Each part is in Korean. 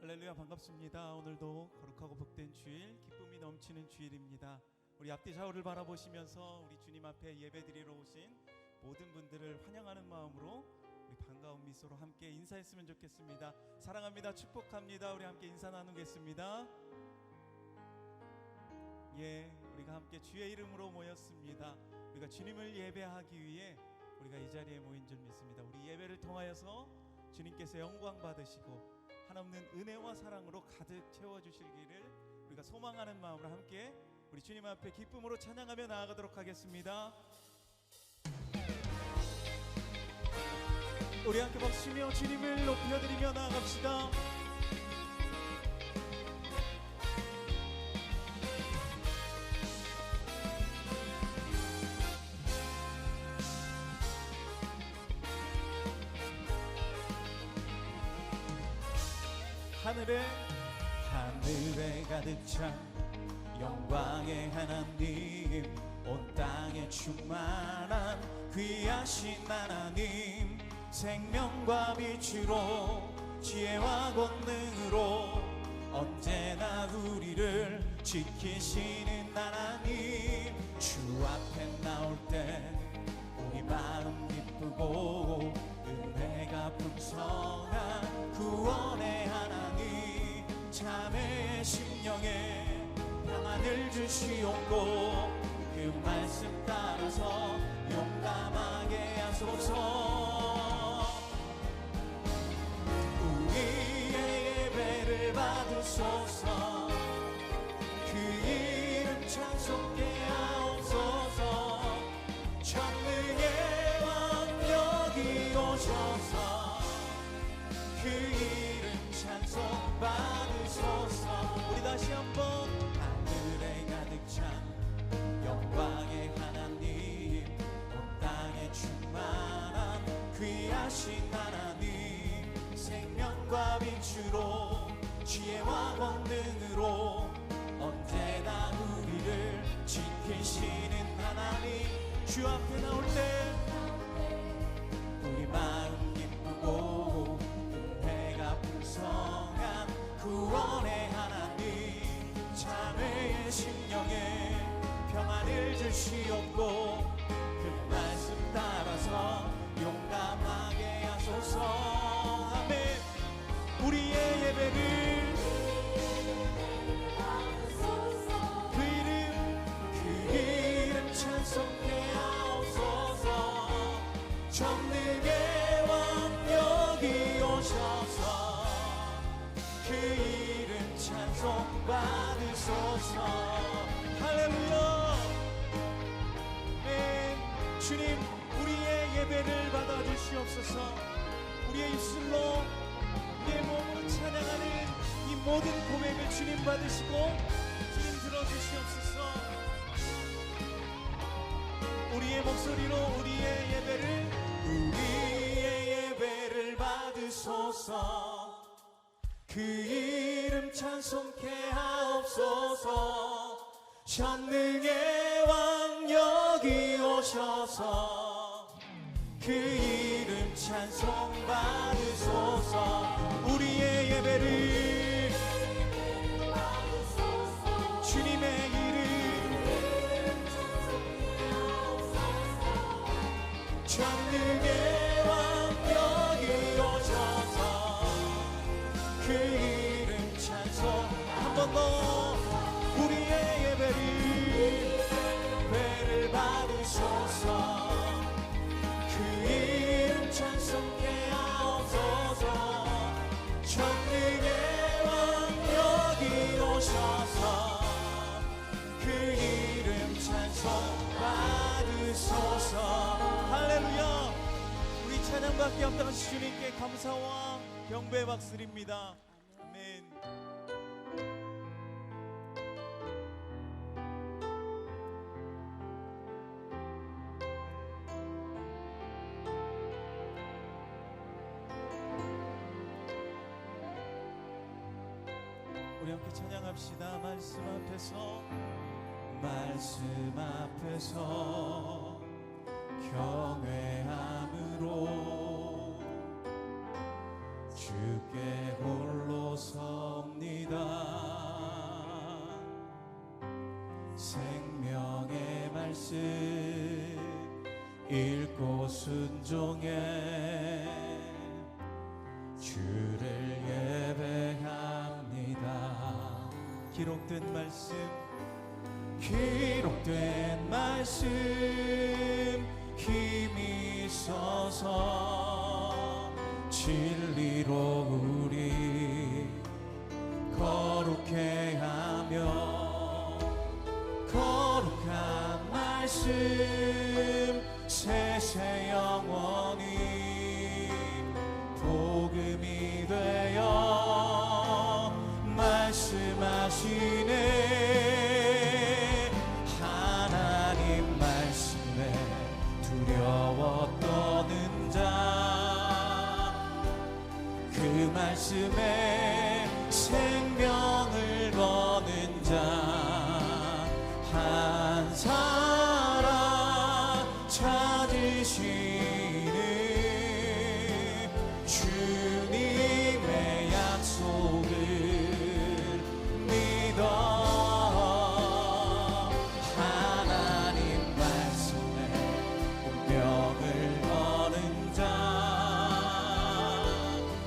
할렐루야, 반갑습니다. 오늘도 거룩하고 복된 주일, 기쁨이 넘치는 주일입니다. 우리 앞뒤 좌우를 바라보시면서 우리 주님 앞에 예배드리러 오신 모든 분들을 환영하는 마음으로 우리 반가운 미소로 함께 인사했으면 좋겠습니다. 사랑합니다, 축복합니다. 우리 함께 인사 나누겠습니다. 우리가 함께 주의 이름으로 모였습니다. 우리가 주님을 예배하기 위해 우리가 이 자리에 모인 줄 믿습니다. 우리 예배를 통하여서 주님께서 영광 받으시고 한없는 은혜와 사랑으로 가득 채워주시기를 우리가 소망하는 마음으로 함께 우리 주님 앞에 기쁨으로 찬양하며 나아가도록 하겠습니다. 우리 함께 박수며 주님을 높여드리며 나아갑시다. 하늘에 가득 찬 영광의 하나님, 온 땅에 충만한 귀하신 하나님, 생명과 빛으로 지혜와 권능으로 언제나 우리를 지키시는 하나님, 주 앞에 나올 때 우리 마음 기쁘고 은혜가 풍성한 구원의 하나님, 자매의 심령에 평안을 주시옵고 그 말씀 따라서 용감하게 하소서. 우리의 예배를 받으소서. 그 이름 찬송케 하옵소서. 전능의 왕 여기 오셔서 그 이름 찬송 받으소서. 우리 다시 한번. 하늘에 가득 찬 영광의 하나님, 온 땅에 충만한 귀하신 하나님, 생명과 빛으로 지혜와 권능으로 언제나 우리를 지키시는 하나님, 주 앞에 나올 때 우리 마음 기쁘고 은혜가 풍성한 구원의 하나님, 자매의 심령에 평안을 주시옵고 그 말씀 따라서 용감하게 하소서. 아멘. 우리의 예배를 그 이름 찬송케 하옵소서. 전능의 왕 여기 오셔서 그 이름 찬송 받으소서. 할렐루야. 아멘. 주님, 우리의 예배를 받아주시옵소서. 우리의 입술로 우리의 몸으로 찬양하는 이 모든 고백을 주님 받으시고 주님 들어주시옵소서. 우리의 목소리로 우리의 예배를 받으소서. 그 이름 찬송케 하옵소서. 전능의 왕 여기 오셔서 그 이름 찬송 받으소서. 우리의 예배를 주님의 이름 전능의 왕 여기 오셔서 그 이름 찬송. 한 번 더. 우리의 예배를 받으소서. 그 이름 찬송케 하옵소서. 전능의 왕 여기 오셔서 그 이름 찬송 받으소서. 할렐루야. 우리 찬양받기 합당하신 주님께 감사와 경배의 박수드립니다. 아멘. 우리 함께 찬양합시다. 말씀 앞에서 경외함으로 주께 홀로 섭니다. 생명의 말씀 읽고 순종해 주를 예배합니다. 기록된 말씀 힘이 있어서 진리로 우리 거룩해 하며 거룩한 말씀 세세 영원히 복음이 되어 말씀하시네. 하나님 말씀에 두려워 떠는 자 그 말씀에 생명을 거는 자 한 사람 찾으시는 주님의 약속을 믿어 하나님 말씀에 운명을 거는 자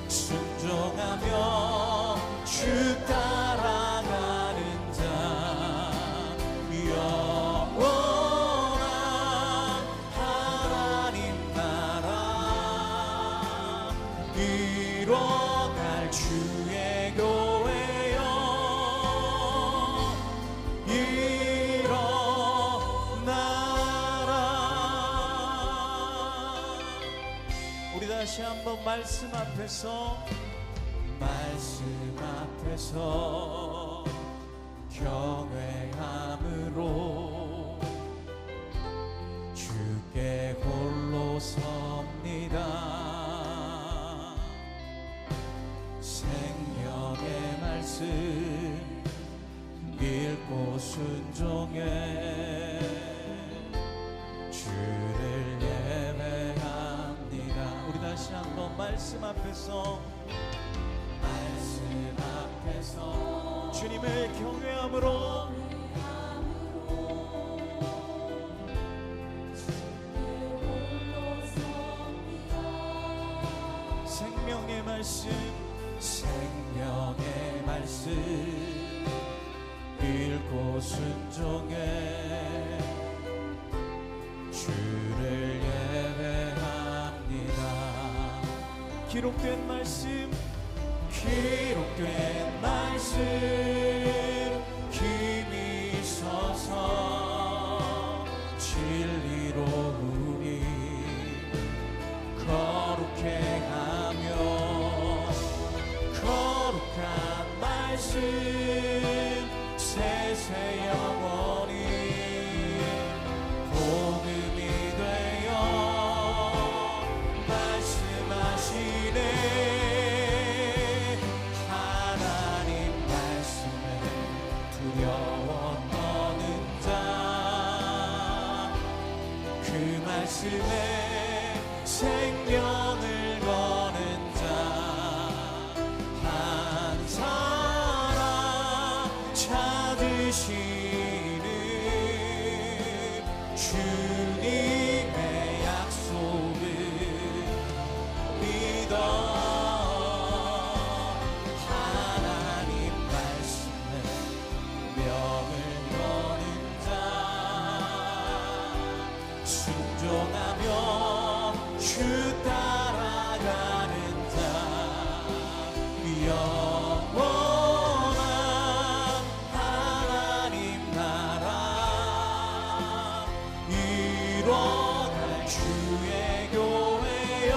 순종하며 주 따라가는 자 영원한 하나님 나라 이뤄갈 주의 교회여 일어나라. 우리 다시 한번 말씀 앞에서 경외함으로 주께 홀로 섭니다. 생명의 말씀 읽고 순종해 주를 예배합니다. 우리 다시 한번 말씀 앞에서 주님을 경외함으로 생명의 말씀 읽고 순종해 주를 예배합니다. 기록된 말씀 힘이 있어서 진리로 우리 거룩해 하며 거룩한 말씀 세세 영원히 복음이 되어 말씀하시네. 두려워 떠는 자 그 말씀에 생명을 거는 자 한 사람 찾으시는 주님의 약속을 믿어 순종하며 주 따라가는 자 영원한 하나님 나라 이뤄갈 주의 교회여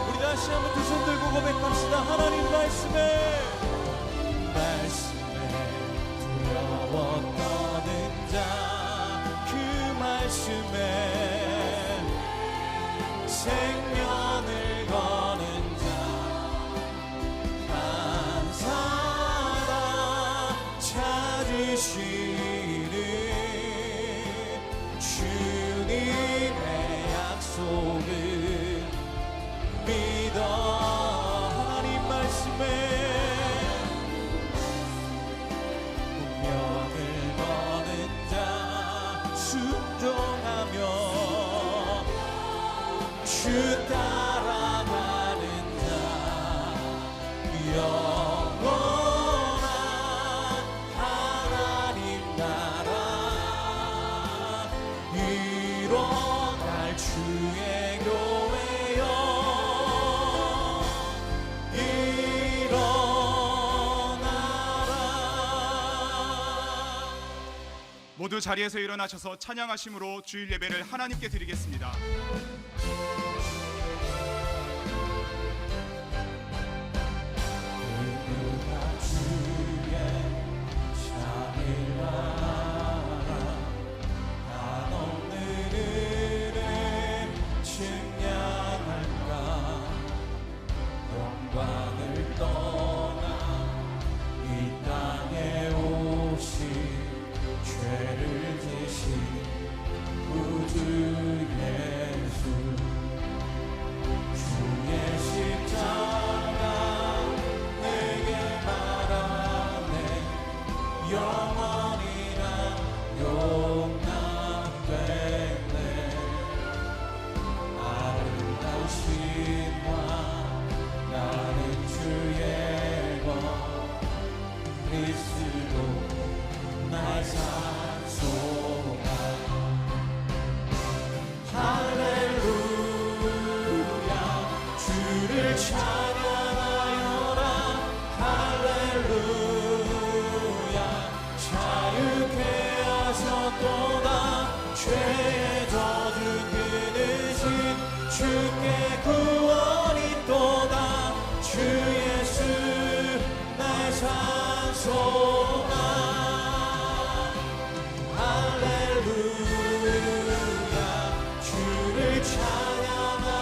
우리 다시 한번 두 손 들고 고백합시다. 하나님 말씀에 두려워 떠는 자 그 말씀에 생명을 거는 자 한 사람 찾으시는 주님의 약속을 주 따라가는 자 영원한 하나님 나라 이뤄갈 주의 교회여 일어나라. 모두 자리에서 일어나셔서 찬양하심으로 주일 예배를 하나님께 드리겠습니다. 주께 구원이 또다 주 예수 날 찬송하 할렐루야 주를 찬양하여라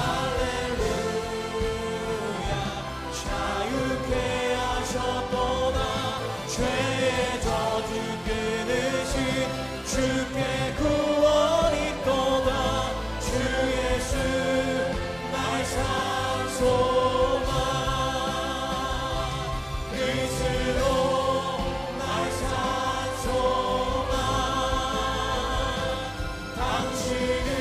할렐루야 자유케 하셨도다 죄의 저주 끊으신 주께 구원이 또다 주 예수 날 찬송하 그리스도 날 찬송하 당신은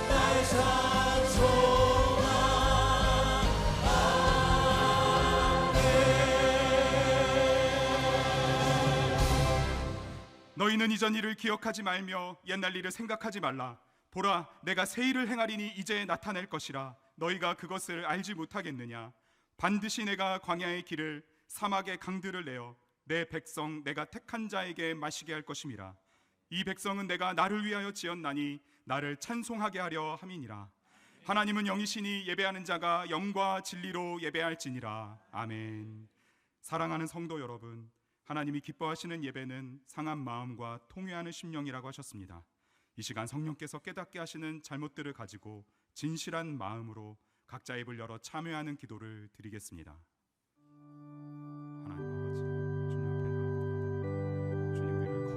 날 찬송하 너희는 이전 일을 기억하지 말며 옛날 일을 생각하지 말라. 보라, 내가 새 일을 행하리니 이제 나타낼 것이라. 너희가 그것을 알지 못하겠느냐? 반드시 내가 광야의 길을 사막의 강들을 내어 내 백성 내가 택한 자에게 마시게 할 것임이라. 이 백성은 내가 나를 위하여 지었나니 나를 찬송하게 하려 함이니라. 하나님은 영이시니 예배하는 자가 영과 진리로 예배할지니라. 아멘. 사랑하는 성도 여러분, 하나님이 기뻐하시는 예배는 상한 마음과 통회하는 심령이라고 하셨습니다. 이 시간 성령께서 깨닫게 하시는 잘못들을 가지고 진실한 마음으로 각자 입을 열어 참회하는 기도를 드리겠습니다. 하나님 아버지, 주님 앞에 나아갑니다. 주님 우리를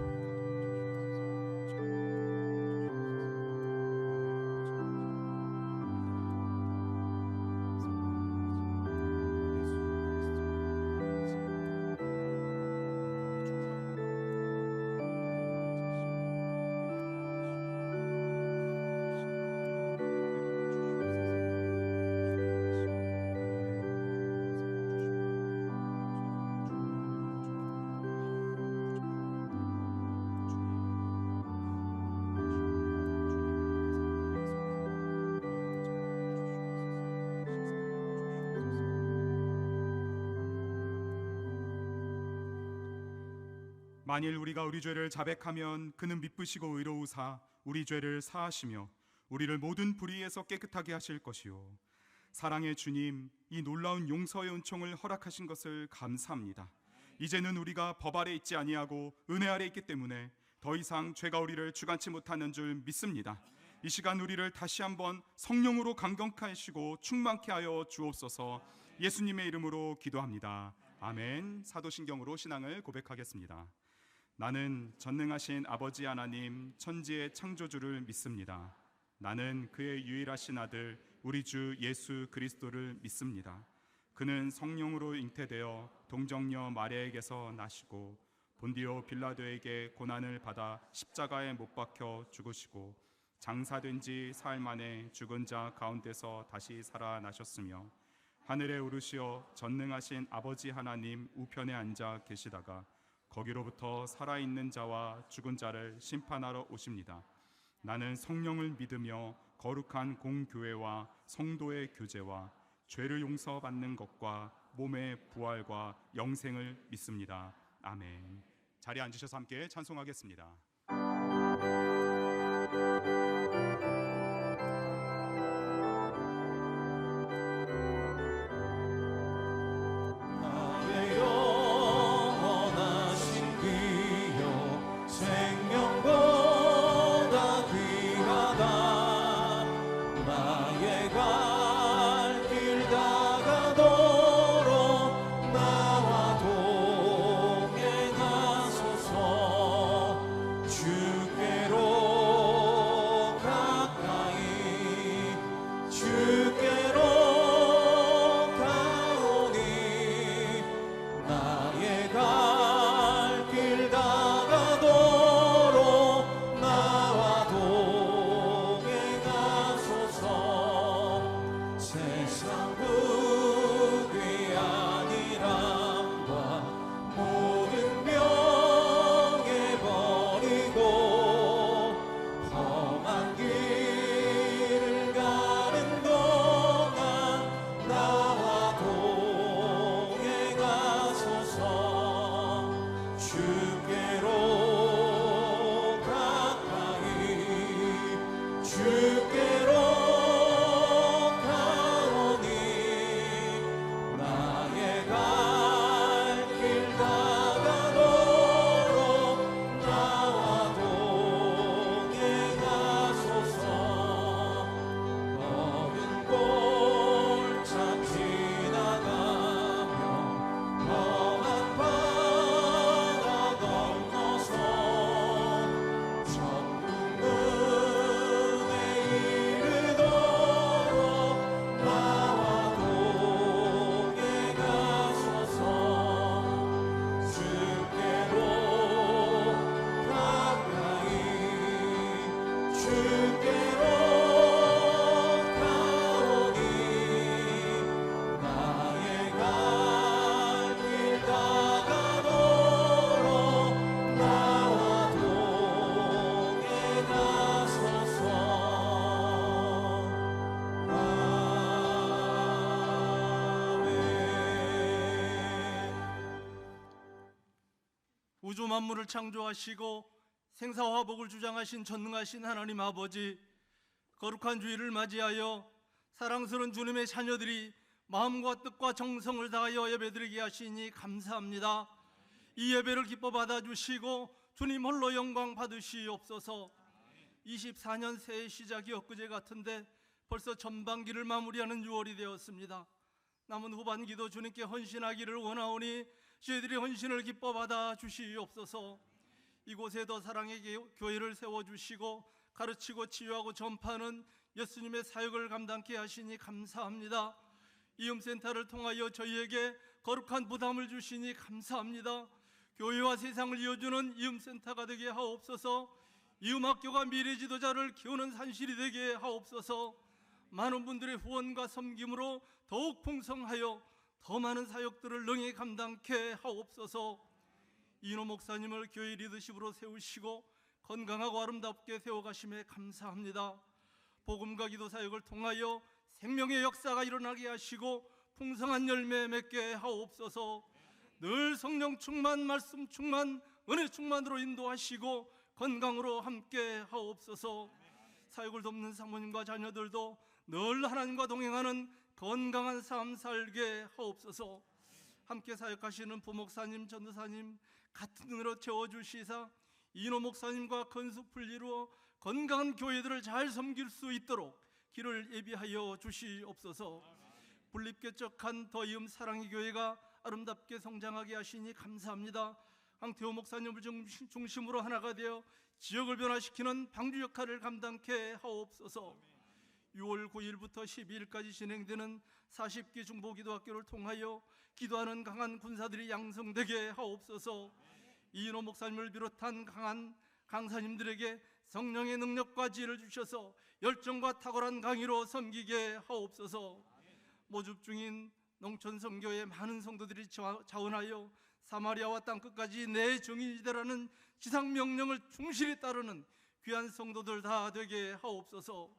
만일 우리가 우리 죄를 자백하면 그는 미쁘시고 의로우사 우리 죄를 사하시며 우리를 모든 불의에서 깨끗하게 하실 것이요. 사랑의 주님, 이 놀라운 용서의 은총을 허락하신 것을 감사합니다. 이제는 우리가 법 아래 있지 아니하고 은혜 아래 있기 때문에 더 이상 죄가 우리를 주관치 못하는 줄 믿습니다. 이 시간 우리를 다시 한번 성령으로 강건케 하시고 충만케 하여 주옵소서. 예수님의 이름으로 기도합니다. 아멘. 사도신경으로 신앙을 고백하겠습니다. 나는 전능하신 아버지 하나님 천지의 창조주를 믿습니다. 나는 그의 유일하신 아들 우리 주 예수 그리스도를 믿습니다. 그는 성령으로 잉태되어 동정녀 마리아에게서 나시고 본디오 빌라도에게 고난을 받아 십자가에 못 박혀 죽으시고 장사된 지 사흘 만에 죽은 자 가운데서 다시 살아나셨으며 하늘에 오르시어 전능하신 아버지 하나님 우편에 앉아 계시다가 거기로부터 살아있는 자와 죽은 자를 심판하러 오십니다. 나는 성령을 믿으며 거룩한 공교회와 성도의 교제와 죄를 용서받는 것과 몸의 부활과 영생을 믿습니다. 아멘. 자리에 앉으셔서 함께 찬송하겠습니다. 나의 영원하신 귀요 생명보다 귀하다. 나의 갈 길 다가도록 나와 동행하소서. 주께로 가까이 주께로 가오니 나의 갈 길 다가도록 나와 동행하소서. 세상 부귀한 이람과 모든 명예 버리고 험한 길을 가는 동안 나와 동행하소서. 주께로 가까이 주께로 가오니 나의 갈 길 다가도록 나와 동행하소서. 어린 골참 지나가며 험한 바다 건너서 천국문에 이르도록 나와 동행하소서. 주께로 가까이 주께로 가오니 나의 갈 길 다가도록 나와 동행하소서. 우주 만물을 창조하시고 생사화복을 주장하신 전능하신 하나님 아버지, 거룩한 주일을 맞이하여 사랑스러운 주님의 자녀들이 마음과 뜻과 정성을 다하여 예배드리게 하시니 감사합니다. 이 예배를 기뻐 받아주시고 주님 홀로 영광 받으시옵소서. 24년 새해 시작이 엊그제 같은데 벌써 전반기를 마무리하는 6월이 되었습니다. 남은 후반기도 주님께 헌신하기를 원하오니 저희들이 헌신을 기뻐 받아 주시옵소서. 이곳에 더 사랑의 교회를 세워주시고 가르치고 치유하고 전파하는 예수님의 사역을 감당케 하시니 감사합니다. 이음센터를 통하여 저희에게 거룩한 부담을 주시니 감사합니다. 교회와 세상을 이어주는 이음센터가 되게 하옵소서. 이음학교가 미래 지도자를 키우는 산실이 되게 하옵소서. 많은 분들의 후원과 섬김으로 더욱 풍성하여 더 많은 사역들을 능히 감당케 하옵소서. 이노 목사님을 교회 리더십으로 세우시고 건강하고 아름답게 세워가심에 감사합니다. 복음과 기도 사역을 통하여 생명의 역사가 일어나게 하시고 풍성한 열매 맺게 하옵소서. 늘 성령 충만, 말씀 충만, 은혜 충만으로 인도하시고 건강으로 함께 하옵소서. 사역을 돕는 사모님과 자녀들도 늘 하나님과 동행하는 건강한 삶 살게 하옵소서. 함께 사역하시는 부목사님, 전도사님 같은 은혜로 채워주시사 이노 목사님과 건수풀 이루어 건강한 교회들을 잘 섬길 수 있도록 길을 예비하여 주시옵소서. 분립개척한 더이음 사랑의 교회가 아름답게 성장하게 하시니 감사합니다. 황태호 목사님을 중심으로 하나가 되어 지역을 변화시키는 방주 역할을 감당케 하옵소서. 6월 9일부터 12일까지 진행되는 40기 중보기도학교를 통하여 기도하는 강한 군사들이 양성되게 하옵소서. 이인호 목사님을 비롯한 강한 강사님들에게 성령의 능력과 지혜를 주셔서 열정과 탁월한 강의로 섬기게 하옵소서. 모집 중인 농촌 선교의 많은 성도들이 자원하여 사마리아와 땅끝까지 내 정인이다라는 지상 명령을 충실히 따르는 귀한 성도들 다 되게 하옵소서.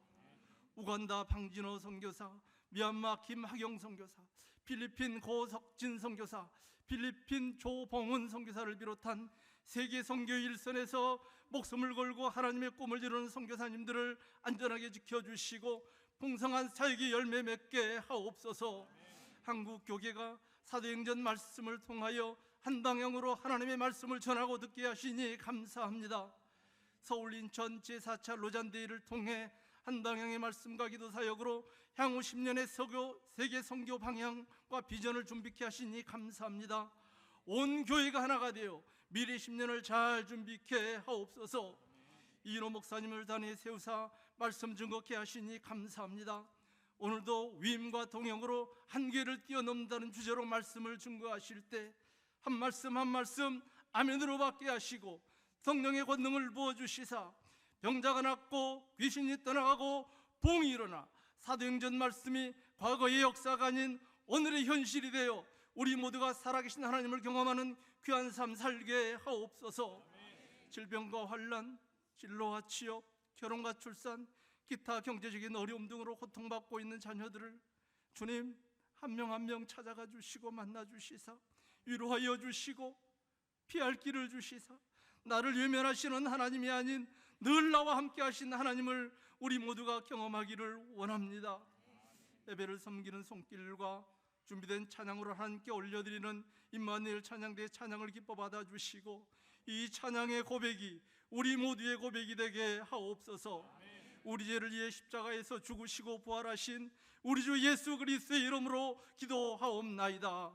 우간다 방진호 선교사, 미얀마 김학영 선교사, 필리핀 고석진 선교사, 필리핀 조봉은 선교사를 비롯한 세계 선교 일선에서 목숨을 걸고 하나님의 꿈을 이루는 선교사님들을 안전하게 지켜주시고 풍성한 사역의 열매 맺게 하옵소서. 한국 교계가 사도행전 말씀을 통하여 한 방향으로 하나님의 말씀을 전하고 듣게 하시니 감사합니다. 서울 인천 제4차 로잔데이를 통해 한 방향의 말씀과 기도 사역으로 향후 10년의 세계 선교 방향과 비전을 준비케 하시니 감사합니다. 온 교회가 하나가 되어 미래 10년을 잘 준비케 하옵소서. 이인호 목사님을 단에 세우사 말씀 증거케 하시니 감사합니다. 오늘도 위임과 동역으로 한계를 뛰어넘는다는 주제로 말씀을 증거하실 때 한 말씀 한 말씀 아멘으로 받게 하시고 성령의 권능을 부어주시사 병자가 낫고 귀신이 떠나가고 봉이 일어나 사도행전 말씀이 과거의 역사가 아닌 오늘의 현실이 되어 우리 모두가 살아계신 하나님을 경험하는 귀한 삶 살게 하옵소서. 질병과 환난, 진로와 취업, 결혼과 출산, 기타 경제적인 어려움 등으로 고통받고 있는 자녀들을 주님 한 명 한 명 찾아가 주시고 만나 주시사 위로하여 주시고 피할 길을 주시사 나를 외면하시는 하나님이 아닌 늘 나와 함께 하신 하나님을 우리 모두가 경험하기를 원합니다. 예배를 섬기는 손길과 준비된 찬양으로 하나님께 올려드리는 임마누엘 찬양대의 찬양을 기뻐 받아주시고 이 찬양의 고백이 우리 모두의 고백이 되게 하옵소서. 우리 죄를 위해 십자가에서 죽으시고 부활하신 우리 주 예수 그리스도의 이름으로 기도하옵나이다.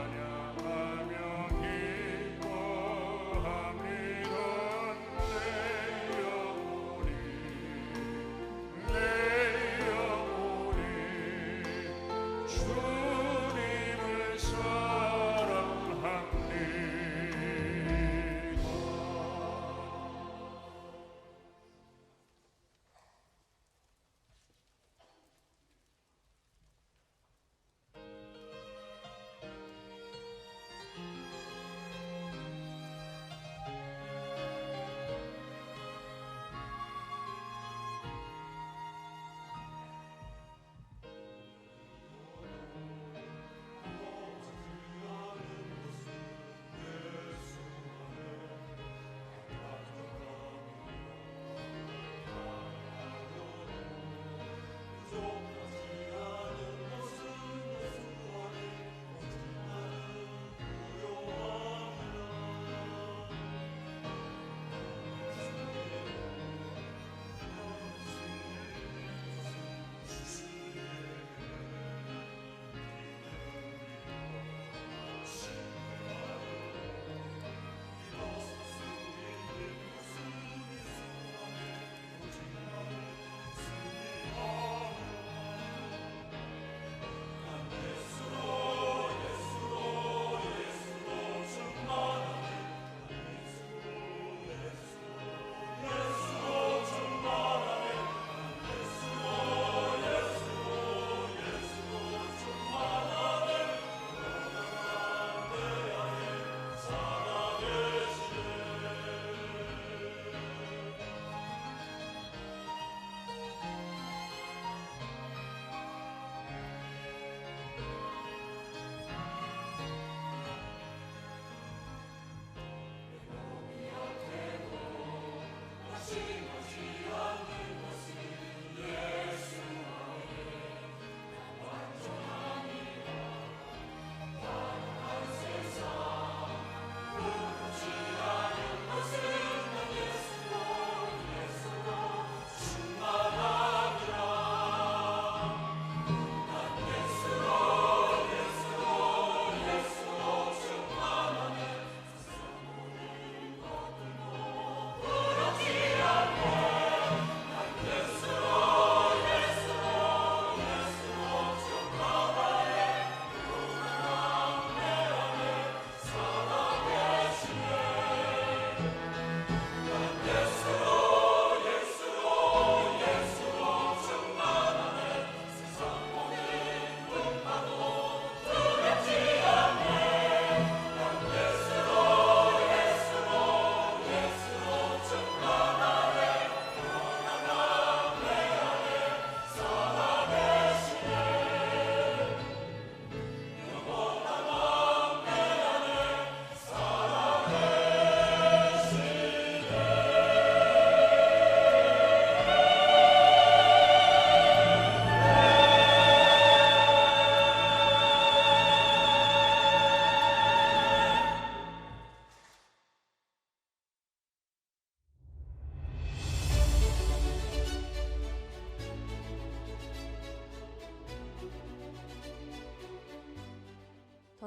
찬양하며 기뻐합니다.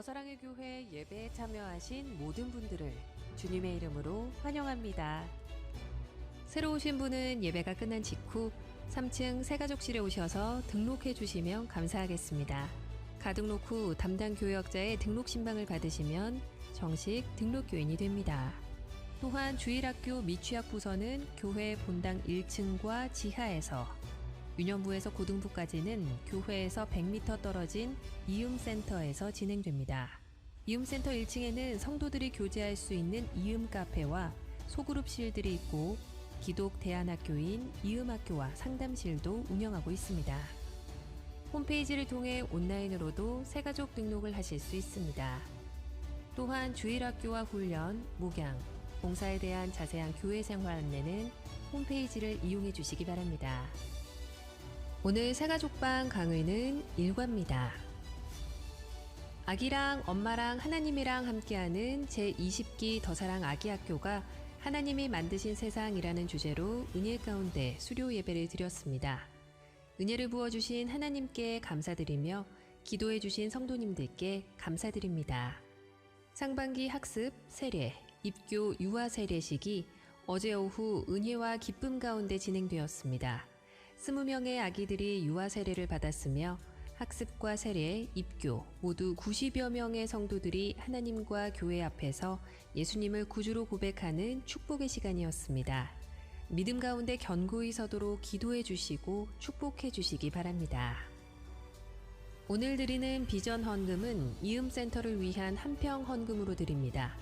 더사랑의 교회 예배에 참여하신 모든 분들을 주님의 이름으로 환영합니다. 새로 오신 분은 예배가 끝난 직후 3층 새가족실에 오셔서 등록해 주시면 감사하겠습니다. 가등록 후 담당 교역자의 등록 신방을 받으시면 정식 등록교인이 됩니다. 또한 주일학교 미취학 부서는 교회 본당 1층과 지하에서, 유년부에서 고등부까지는 교회에서 100m 떨어진 이음센터에서 진행됩니다. 이음센터 1층에는 성도들이 교제할 수 있는 이음 카페와 소그룹실들이 있고 기독 대안학교인 이음학교와 상담실도 운영하고 있습니다. 홈페이지를 통해 온라인으로도 새가족 등록을 하실 수 있습니다. 또한 주일학교와 훈련, 목양, 봉사에 대한 자세한 교회 생활 안내는 홈페이지를 이용해 주시기 바랍니다. 오늘 새가족방 강의는 1과입니다. 아기랑 엄마랑 하나님이랑 함께하는 제20기 더사랑 아기학교가 하나님이 만드신 세상이라는 주제로 은혜 가운데 수료 예배를 드렸습니다. 은혜를 부어주신 하나님께 감사드리며 기도해주신 성도님들께 감사드립니다. 상반기 학습, 세례, 입교, 유아 세례식이 어제 오후 은혜와 기쁨 가운데 진행되었습니다. 20명의 아기들이 유아 세례를 받았으며 학습과 세례, 입교 모두 90여 명의 성도들이 하나님과 교회 앞에서 예수님을 구주로 고백하는 축복의 시간이었습니다. 믿음 가운데 견고히 서도록 기도해 주시고 축복해 주시기 바랍니다. 오늘 드리는 비전 헌금은 이음센터를 위한 한평 헌금으로 드립니다.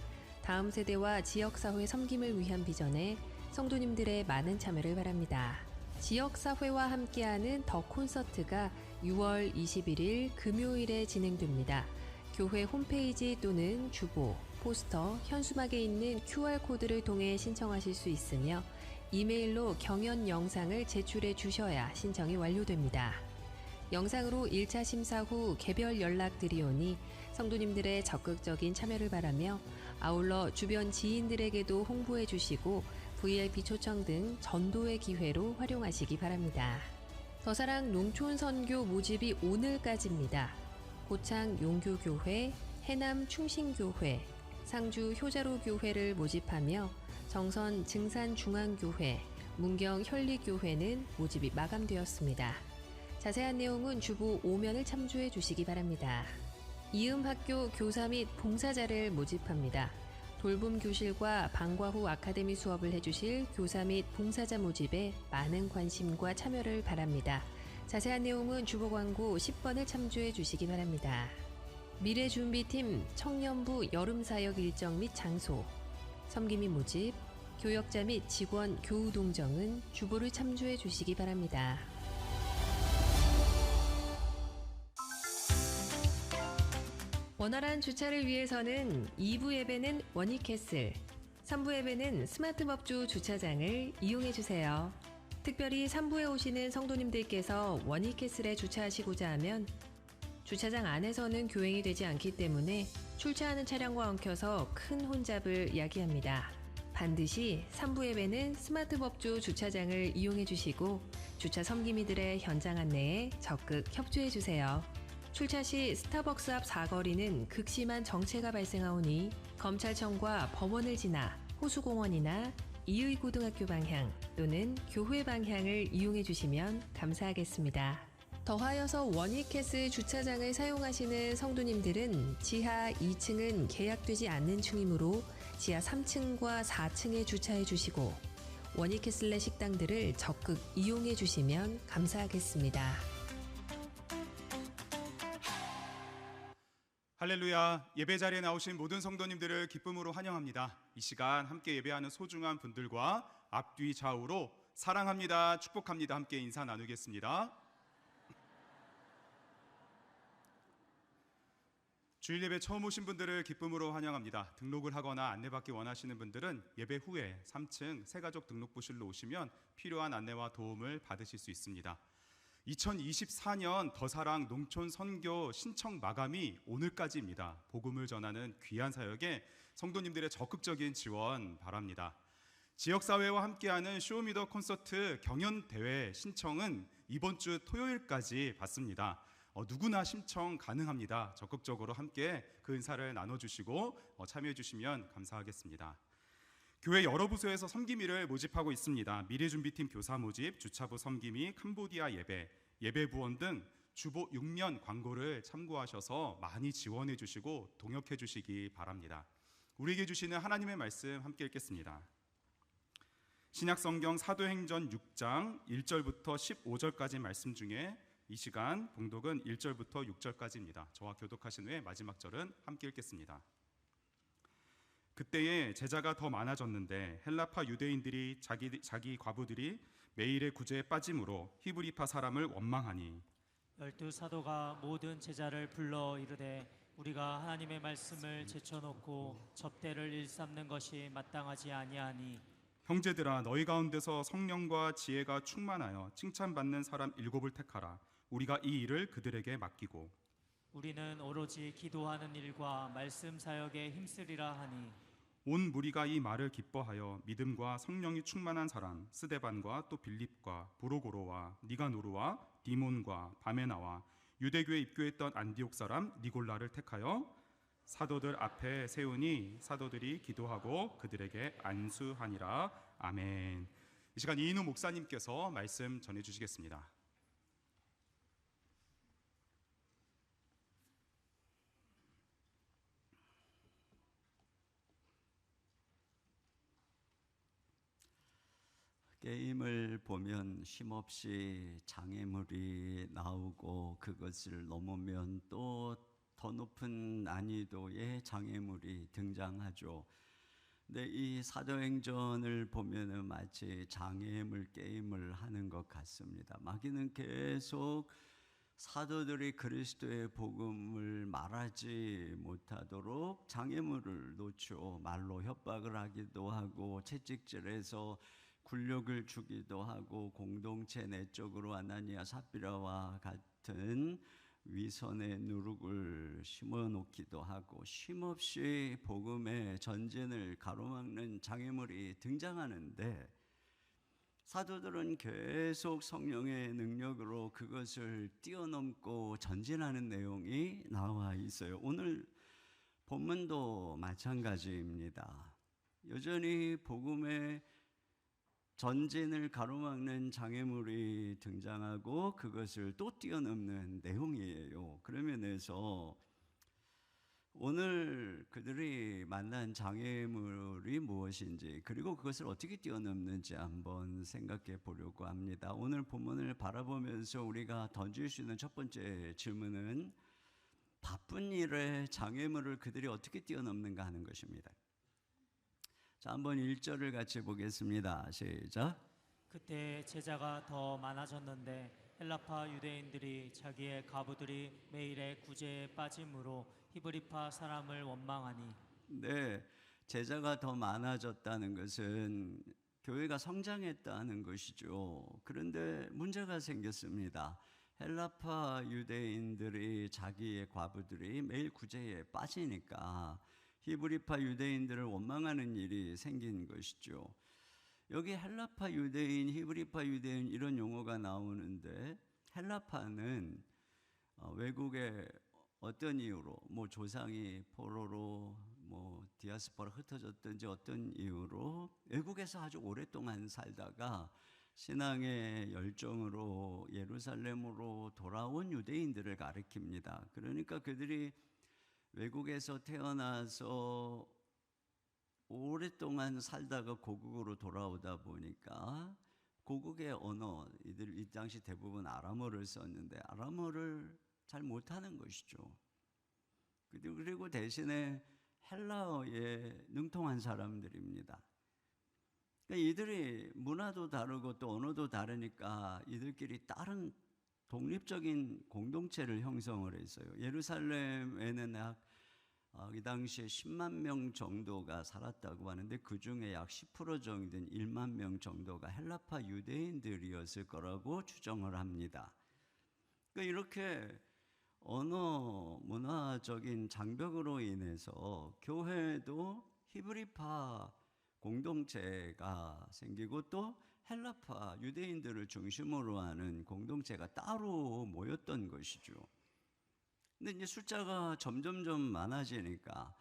다음 세대와 지역사회 섬김을 위한 비전에 성도님들의 많은 참여를 바랍니다. 지역사회와 함께하는 더 콘서트가 6월 21일 금요일에 진행됩니다. 교회 홈페이지 또는 주보, 포스터, 현수막에 있는 QR코드를 통해 신청하실 수 있으며 이메일로 경연 영상을 제출해 주셔야 신청이 완료됩니다. 영상으로 1차 심사 후 개별 연락드리오니 성도님들의 적극적인 참여를 바라며 아울러 주변 지인들에게도 홍보해 주시고 VIP 초청 등 전도의 기회로 활용하시기 바랍니다. 더사랑 농촌 선교 모집이 오늘까지입니다. 고창 용교교회, 해남 충신교회, 상주 효자로 교회를 모집하며 정선 증산중앙교회, 문경 현리교회는 모집이 마감되었습니다. 자세한 내용은 주보 5면을 참조해 주시기 바랍니다. 이음학교 교사 및 봉사자를 모집합니다. 돌봄 교실과 방과 후 아카데미 수업을 해주실 교사 및 봉사자 모집에 많은 관심과 참여를 바랍니다. 자세한 내용은 주보 광고 10번을 참조해 주시기 바랍니다. 미래준비팀 청년부 여름사역 일정 및 장소, 섬김이 모집, 교역자 및 직원 교우 동정은 주보를 참조해 주시기 바랍니다. 원활한 주차를 위해서는 2부 예배는 원익캐슬, 3부 예배는 스마트법주 주차장을 이용해 주세요. 특별히 3부에 오시는 성도님들께서 원익캐슬에 주차하시고자 하면 주차장 안에서는 교행이 되지 않기 때문에 출차하는 차량과 엉켜서 큰 혼잡을 야기합니다. 반드시 3부 예배는 스마트법주 주차장을 이용해 주시고 주차 섬김이들의 현장 안내에 적극 협조해 주세요. 출차 시 스타벅스 앞 사거리는 극심한 정체가 발생하오니 검찰청과 법원을 지나 호수공원이나 이의고등학교 방향 또는 교회 방향을 이용해 주시면 감사하겠습니다. 더하여서 원익캐슬 주차장을 사용하시는 성도님들은 지하 2층은 계약되지 않는 층이므로 지하 3층과 4층에 주차해 주시고 원익캐슬 내 식당들을 적극 이용해 주시면 감사하겠습니다. 할렐루야. 예배 자리에 나오신 모든 성도님들을 기쁨으로 환영합니다. 이 시간 함께 예배하는 소중한 분들과 앞뒤 좌우로 사랑합니다, 축복합니다 함께 인사 나누겠습니다. 주일 예배 처음 오신 분들을 기쁨으로 환영합니다. 등록을 하거나 안내받기 원하시는 분들은 예배 후에 3층 새가족 등록부실로 오시면 필요한 안내와 도움을 받으실 수 있습니다. 2024년 더사랑 농촌 선교 신청 마감이 오늘까지입니다. 복음을 전하는 귀한 사역에 성도님들의 적극적인 지원 바랍니다. 지역사회와 함께하는 쇼미더 콘서트 경연대회 신청은 이번 주 토요일까지 받습니다. 누구나 신청 가능합니다. 적극적으로 함께 그 은사를 나눠주시고 참여해 주시면 감사하겠습니다. 교회 여러 부서에서 섬김이를 모집하고 있습니다. 미래준비팀 교사 모집, 주차부 섬김이, 캄보디아 예배, 예배부원 등 주보 6면 광고를 참고하셔서 많이 지원해 주시고 동역해 주시기 바랍니다. 우리에게 주시는 하나님의 말씀 함께 읽겠습니다. 신약성경 사도행전 6장 1절부터 15절까지 말씀 중에 이 시간 봉독은 1절부터 6절까지입니다. 저와 교독하신 후에 마지막 절은 함께 읽겠습니다. 그때에 제자가 더 많아졌는데 헬라파 유대인들이 자기 과부들이 매일의 구제에 빠짐으로 히브리파 사람을 원망하니 12사도가 모든 제자를 불러 이르되 우리가 하나님의 말씀을 제쳐놓고 접대를 일삼는 것이 마땅하지 아니하니 형제들아 너희 가운데서 성령과 지혜가 충만하여 칭찬받는 사람 7을 택하라. 우리가 이 일을 그들에게 맡기고 우리는 오로지 기도하는 일과 말씀 사역에 힘쓰리라 하니 온 무리가 이 말을 기뻐하여 믿음과 성령이 충만한 사람 스데반과 또 빌립과 브로고로와 니가노르와 디몬과 바메나와 유대교에 입교했던 안디옥 사람 니골라를 택하여 사도들 앞에 세우니 사도들이 기도하고 그들에게 안수하니라. 아멘. 이 시간 이인우 목사님께서 말씀 전해 주시겠습니다. 게임을 보면 쉼없이 장애물이 나오고 그것을 넘으면 또 더 높은 난이도의 장애물이 등장하죠. 근데 이 사도행전을 보면은 마치 장애물 게임을 하는 것 같습니다. 마귀는 계속 사도들이 그리스도의 복음을 말하지 못하도록 장애물을 놓죠. 말로 협박을 하기도 하고 채찍질해서 굴욕을 주기도 하고 공동체 내적으로 아나니아 삽비라와 같은 위선의 누룩을 심어놓기도 하고 쉼없이 복음의 전진을 가로막는 장애물이 등장하는데 사도들은 계속 성령의 능력으로 그것을 뛰어넘고 전진하는 내용이 나와 있어요. 오늘 본문도 마찬가지입니다. 여전히 복음의 전진을 가로막는 장애물이 등장하고 그것을 또 뛰어넘는 내용이에요. 그런 면에서 오늘 그들이 만난 장애물이 무엇인지 그리고 그것을 어떻게 뛰어넘는지 한번 생각해 보려고 합니다. 오늘 본문을 바라보면서 우리가 던질 수 있는 첫 번째 질문은 바쁜 일에 장애물을 그들이 어떻게 뛰어넘는가 하는 것입니다. 자, 한번 1절을 같이 보겠습니다. 시작. 그때 제자가 더 많아졌는데 헬라파 유대인들이 자기의 과부들이 매일의 구제에 빠짐으로 히브리파 사람을 원망하니 네, 제자가 더 많아졌다는 것은 교회가 성장했다는 것이죠. 그런데 문제가 생겼습니다. 헬라파 유대인들이 자기의 과부들이 매일 구제에 빠지니까 히브리파 유대인들을 원망하는 일이 생긴 것이죠. 여기 헬라파 유대인, 히브리파 유대인 이런 용어가 나오는데 헬라파는 외국에 어떤 이유로 조상이 포로로 디아스포라 흩어졌든지 어떤 이유로 외국에서 아주 오랫동안 살다가 신앙의 열정으로 예루살렘으로 돌아온 유대인들을 가리킵니다. 그러니까 그들이 외국에서 태어나서 오랫동안 살다가 고국으로 돌아오다 보니까 고국의 언어, 이 당시 대부분 아람어를 썼는데 아람어를 잘 못하는 것이죠. 그리고 대신에 헬라어에 능통한 사람들입니다. 그러니까 이들이 문화도 다르고 또 언어도 다르니까 이들끼리 다른 독립적인 공동체를 형성을 했어요. 예루살렘에는 이 당시에 10만 명 정도가 살았다고 하는데 그 중에 약 10% 정도 된 1만 명 정도가 헬라파 유대인들이었을 거라고 추정을 합니다. 그러니까 이렇게 언어, 문화적인 장벽으로 인해서 교회도 히브리파 공동체가 생기고 또 헬라파 유대인들을 중심으로 하는 공동체가 따로 모였던 것이죠. 근데 이제 숫자가 점점점 많아지니까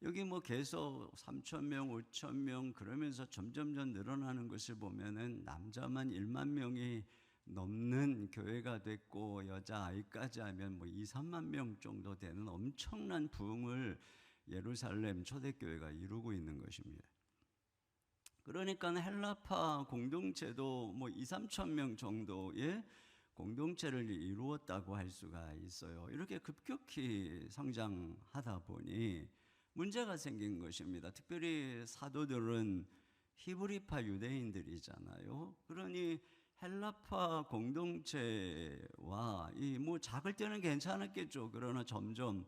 여기 뭐 계속 3천 명, 5천 명 그러면서 점점점 늘어나는 것을 보면은 남자만 1만 명이 넘는 교회가 됐고 여자 아이까지 하면 뭐 2, 3만 명 정도 되는 엄청난 부흥을 예루살렘 초대교회가 이루고 있는 것입니다. 그러니까 헬라파 공동체도 뭐 2, 3천 명 정도의 공동체를 이루었다고 할 수가 있어요. 이렇게 급격히 성장하다 보니 문제가 생긴 것입니다. 특별히 사도들은 히브리파 유대인들이잖아요. 그러니 헬라파 공동체와 이 뭐 작을 때는 괜찮았겠죠. 그러나 점점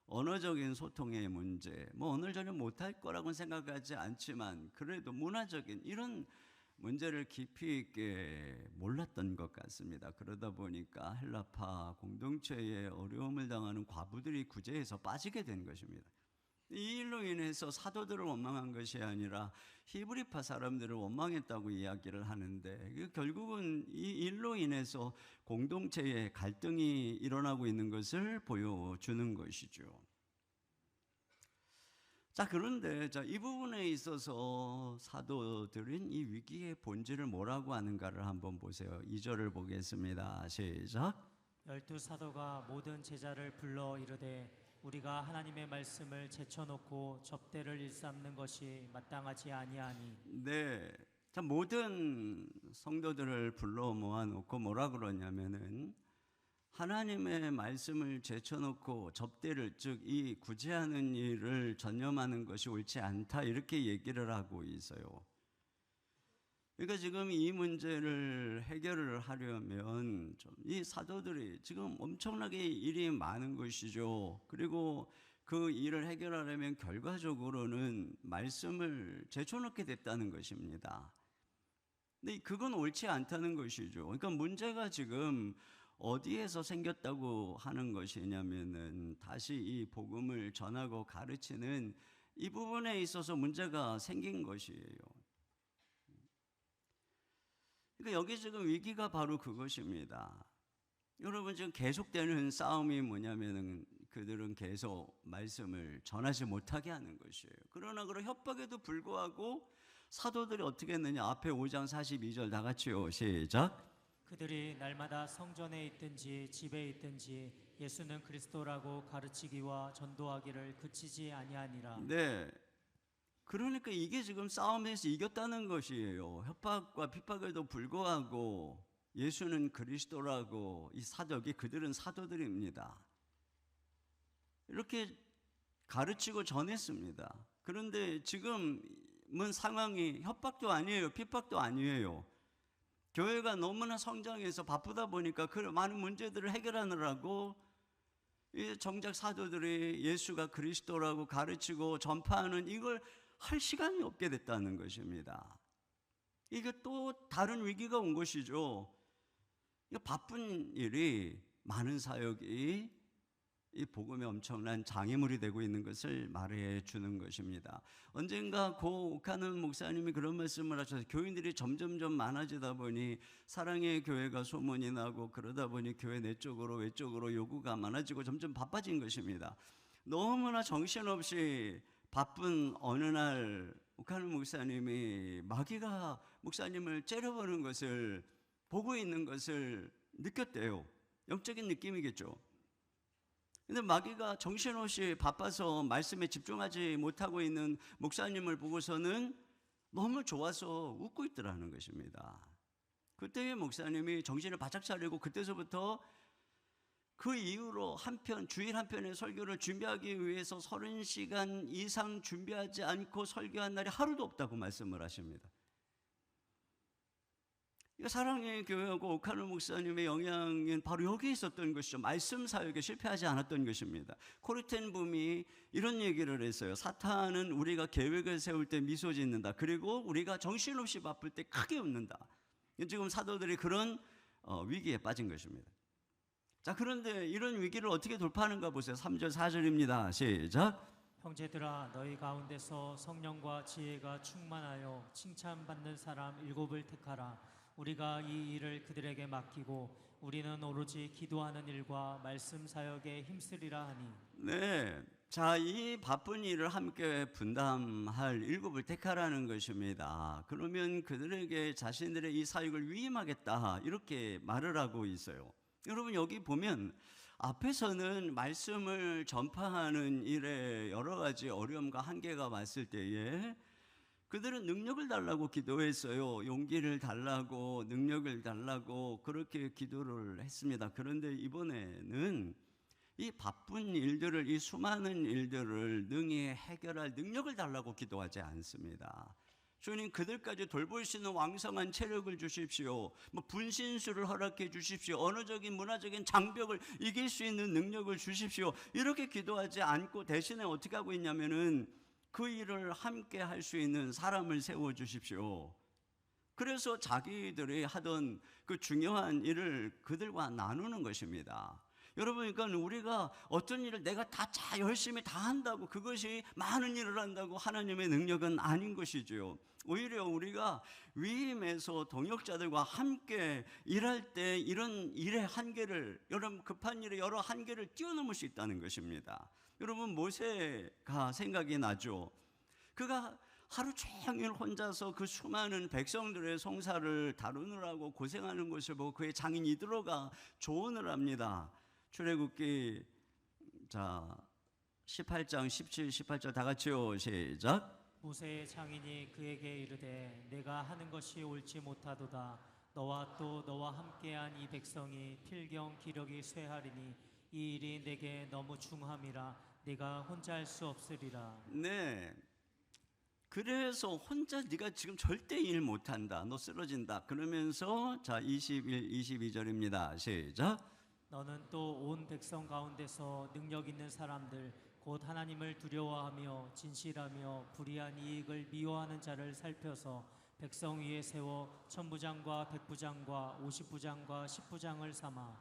언어적인 소통의 문제, 뭐 언어를 전혀 못할 거라고는 생각하지 않지만 그래도 문화적인 이런 문제를 깊이 있게 몰랐던 것 같습니다. 그러다 보니까 헬라파 공동체에 어려움을 당하는 과부들이 구제해서 빠지게 된 것입니다. 이 일로 인해서 사도들을 원망한 것이 아니라 히브리파 사람들을 원망했다고 이야기를 하는데 결국은 이 일로 인해서 공동체에 갈등이 일어나고 있는 것을 보여주는 것이죠. 자, 그런데 이 부분에 있어서 사도들은 이 위기의 본질을 뭐라고 하는가를 한번 보세요. 2절을 보겠습니다. 시작. 12사도가 모든 제자를 불러 이르되 우리가 하나님의 말씀을 제쳐놓고 접대를 일삼는 것이 마땅하지 아니하니. 네, 자, 모든 성도들을 불러 모아놓고 뭐라 그러냐면은 하나님의 말씀을 제쳐놓고 접대를, 즉 이 구제하는 일을 전념하는 것이 옳지 않다, 이렇게 얘기를 하고 있어요. 그러니까 지금 이 문제를 해결을 하려면 이 사도들이 지금 엄청나게 일이 많은 것이죠. 그리고 그 일을 해결하려면 결과적으로는 말씀을 제쳐놓게 됐다는 것입니다. 근데 그건 옳지 않다는 것이죠. 그러니까 문제가 지금 어디에서 생겼다고 하는 것이냐면은 다시 이 복음을 전하고 가르치는 이 부분에 있어서 문제가 생긴 것이에요. 그러니까 여기 지금 위기가 바로 그것입니다. 여러분, 지금 계속되는 싸움이 뭐냐면은 그들은 계속 말씀을 전하지 못하게 하는 것이에요. 그러나 그런 협박에도 불구하고 사도들이 어떻게 했느냐? 앞에 5장 42절 다 같이요. 시작. 그들이 날마다 성전에 있든지 집에 있든지 예수는 그리스도라고 가르치기와 전도하기를 그치지 아니하니라. 네. 그러니까 이게 지금 싸움에서 이겼다는 것이에요. 협박과 핍박에도 불구하고 예수는 그리스도라고, 이 사도기, 그들은 사도들입니다. 이렇게 가르치고 전했습니다. 그런데 지금은 상황이 협박도 아니에요, 핍박도 아니에요. 교회가 너무나 성장해서 바쁘다 보니까 그 많은 문제들을 해결하느라고 정작 사도들이 예수가 그리스도라고 가르치고 전파하는 이걸 할 시간이 없게 됐다는 것입니다. 이게 또 다른 위기가 온 것이죠. 바쁜 일이, 많은 사역이 이 복음의 엄청난 장애물이 되고 있는 것을 말해 주는 것입니다. 언젠가 고 옥하는 목사님이 그런 말씀을 하셔서 교인들이 점점점 많아지다 보니 사랑의 교회가 소문이 나고 그러다 보니 교회 내적으로 외적으로 요구가 많아지고 점점 바빠진 것입니다. 너무나 정신없이 바쁜 어느 날 옥하는 목사님이 마귀가 목사님을 째려보는 것을 보고 있는 것을 느꼈대요. 영적인 느낌이겠죠. 근데 마귀가 정신없이 바빠서 말씀에 집중하지 못하고 있는 목사님을 보고서는 너무 좋아서 웃고 있더라는 것입니다. 그때 목사님이 정신을 바짝 차리고 그때서부터 그 이후로 주일 한 편의 설교를 준비하기 위해서 30시간 이상 준비하지 않고 설교한 날이 하루도 없다고 말씀을 하십니다. 사랑의 교회하고 옥하는 목사님의 영향은 바로 여기에 있었던 것이죠. 말씀 사역에 실패하지 않았던 것입니다. 코르텐 붐이 이런 얘기를 했어요. 사탄은 우리가 계획을 세울 때 미소 짓는다. 그리고 우리가 정신없이 바쁠 때 크게 웃는다. 지금 사도들이 그런 위기에 빠진 것입니다. 자, 그런데 이런 위기를 어떻게 돌파하는가 보세요. 3절 4절입니다. 시작. 형제들아, 너희 가운데서 성령과 지혜가 충만하여 칭찬받는 사람 7을 택하라. 우리가 이 일을 그들에게 맡기고 우리는 오로지 기도하는 일과 말씀 사역에 힘쓰리라 하니 네. 자, 이 바쁜 일을 함께 분담할 일곱을 택하라는 것입니다. 그러면 그들에게 자신들의 이 사역을 위임하겠다 이렇게 말을 하고 있어요. 여러분 여기 보면 앞에서는 말씀을 전파하는 일에 여러 가지 어려움과 한계가 왔을 때에 그들은 능력을 달라고 기도했어요. 용기를 달라고, 능력을 달라고 그렇게 기도를 했습니다. 그런데 이번에는 이 바쁜 일들을, 이 수많은 일들을 능히 해결할 능력을 달라고 기도하지 않습니다. 주님, 그들까지 돌볼 수 있는 왕성한 체력을 주십시오. 분신술을 허락해 주십시오. 언어적인 문화적인 장벽을 이길 수 있는 능력을 주십시오. 이렇게 기도하지 않고 대신에 어떻게 하고 있냐면은 그 일을 함께 할 수 있는 사람을 세워 주십시오. 그래서 자기들이 하던 그 중요한 일을 그들과 나누는 것입니다. 여러분, 그러니까 우리가 어떤 일을 내가 다 열심히 다 한다고 그것이 많은 일을 한다고 하나님의 능력은 아닌 것이죠. 오히려 우리가 위임에서 동역자들과 함께 일할 때 이런 일의 한계를, 여러분 급한 일의 여러 한계를 뛰어넘을 수 있다는 것입니다. 여러분, 모세가 생각이 나죠. 그가 하루 종일 혼자서 그 수많은 백성들의 송사를 다루느라고 고생하는 것을 보고 그의 장인 이드로가 조언을 합니다. 출애굽기 18장 17, 18절 다 같이요. 시작. 모세의 장인이 그에게 이르되 내가 하는 것이 옳지 못하도다. 너와 또 너와 함께한 이 백성이 필경 기력이 쇠하리니 이 일이 내게 너무 중함이라 네가 혼자 할 수 없으리라. 네. 그래서 혼자 네가 지금 절대 일 못한다. 너 쓰러진다. 그러면서 21, 22절입니다. 시작. 너는 또 온 백성 가운데서 능력 있는 사람들 곧 하나님을 두려워하며 진실하며 불의한 이익을 미워하는 자를 살펴서 백성 위에 세워 천부장과 백부장과 50부장과 10부장을 삼아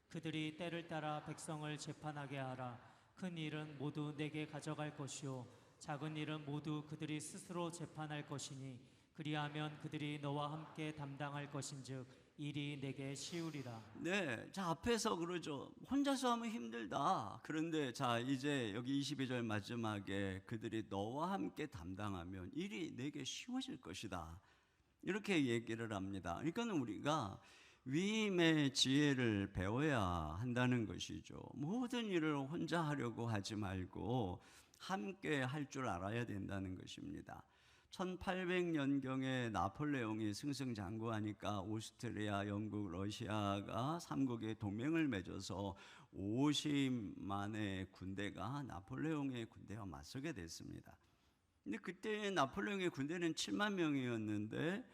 그들이 때를 따라 백성을 재판하게 하라. 큰 일은 모두 내게 가져갈 것이요 작은 일은 모두 그들이 스스로 재판할 것이니 그리하면 그들이 너와 함께 담당할 것인즉 일이 내게 쉬우리라. 네, 앞에서 그러죠. 혼자서 하면 힘들다. 그런데 이제 여기 22절 마지막에 그들이 너와 함께 담당하면 일이 내게 쉬워질 것이다. 이렇게 얘기를 합니다. 그러니까 우리가 위임의 지혜를 배워야 한다는 것이죠. 모든 일을 혼자 하려고 하지 말고 함께 할 줄 알아야 된다는 것입니다. 1800년경에 나폴레옹이 승승장구하니까 오스트리아, 영국, 러시아가 삼국의 동맹을 맺어서 50만의 군대가 나폴레옹의 군대와 맞서게 됐습니다. 근데 그때 나폴레옹의 군대는 7만 명이었는데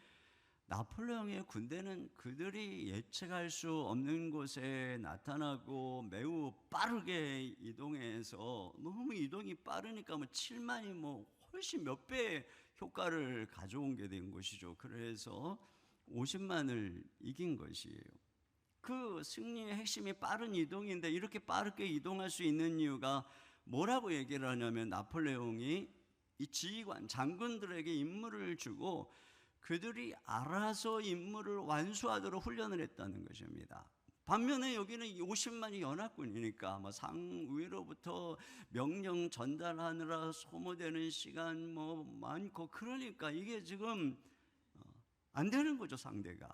나폴레옹의 군대는 그들이 예측할 수 없는 곳에 나타나고 매우 빠르게 이동해서 너무 이동이 빠르니까 7만이 훨씬 몇 배의 효과를 가져온 게 된 것이죠. 그래서 50만을 이긴 것이에요. 그 승리의 핵심이 빠른 이동인데 이렇게 빠르게 이동할 수 있는 이유가 뭐라고 얘기를 하냐면 나폴레옹이 이 지휘관, 장군들에게 임무를 주고 그들이 알아서 임무를 완수하도록 훈련을 했다는 것입니다. 반면에 여기는 50만이 연합군이니까 상위로부터 명령 전달하느라 소모되는 시간 많고 그러니까 이게 지금 안 되는 거죠, 상대가.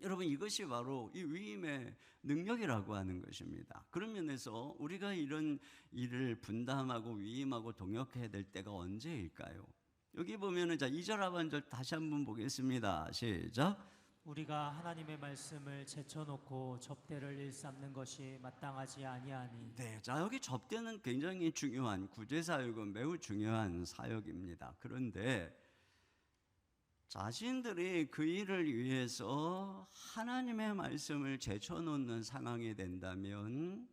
여러분, 이것이 바로 이 위임의 능력이라고 하는 것입니다. 그런 면에서 우리가 이런 일을 분담하고 위임하고 동역해야 될 때가 언제일까요? 여기 보면은 2절 하반절 다시 한번 보겠습니다. 시작. 우리가 하나님의 말씀을 제쳐놓고 접대를 일삼는 것이 마땅하지 아니하니. 네, 여기 접대는 굉장히 중요한 구제 사역은 매우 중요한 사역입니다. 그런데 자신들이 그 일을 위해서 하나님의 말씀을 제쳐놓는 상황이 된다면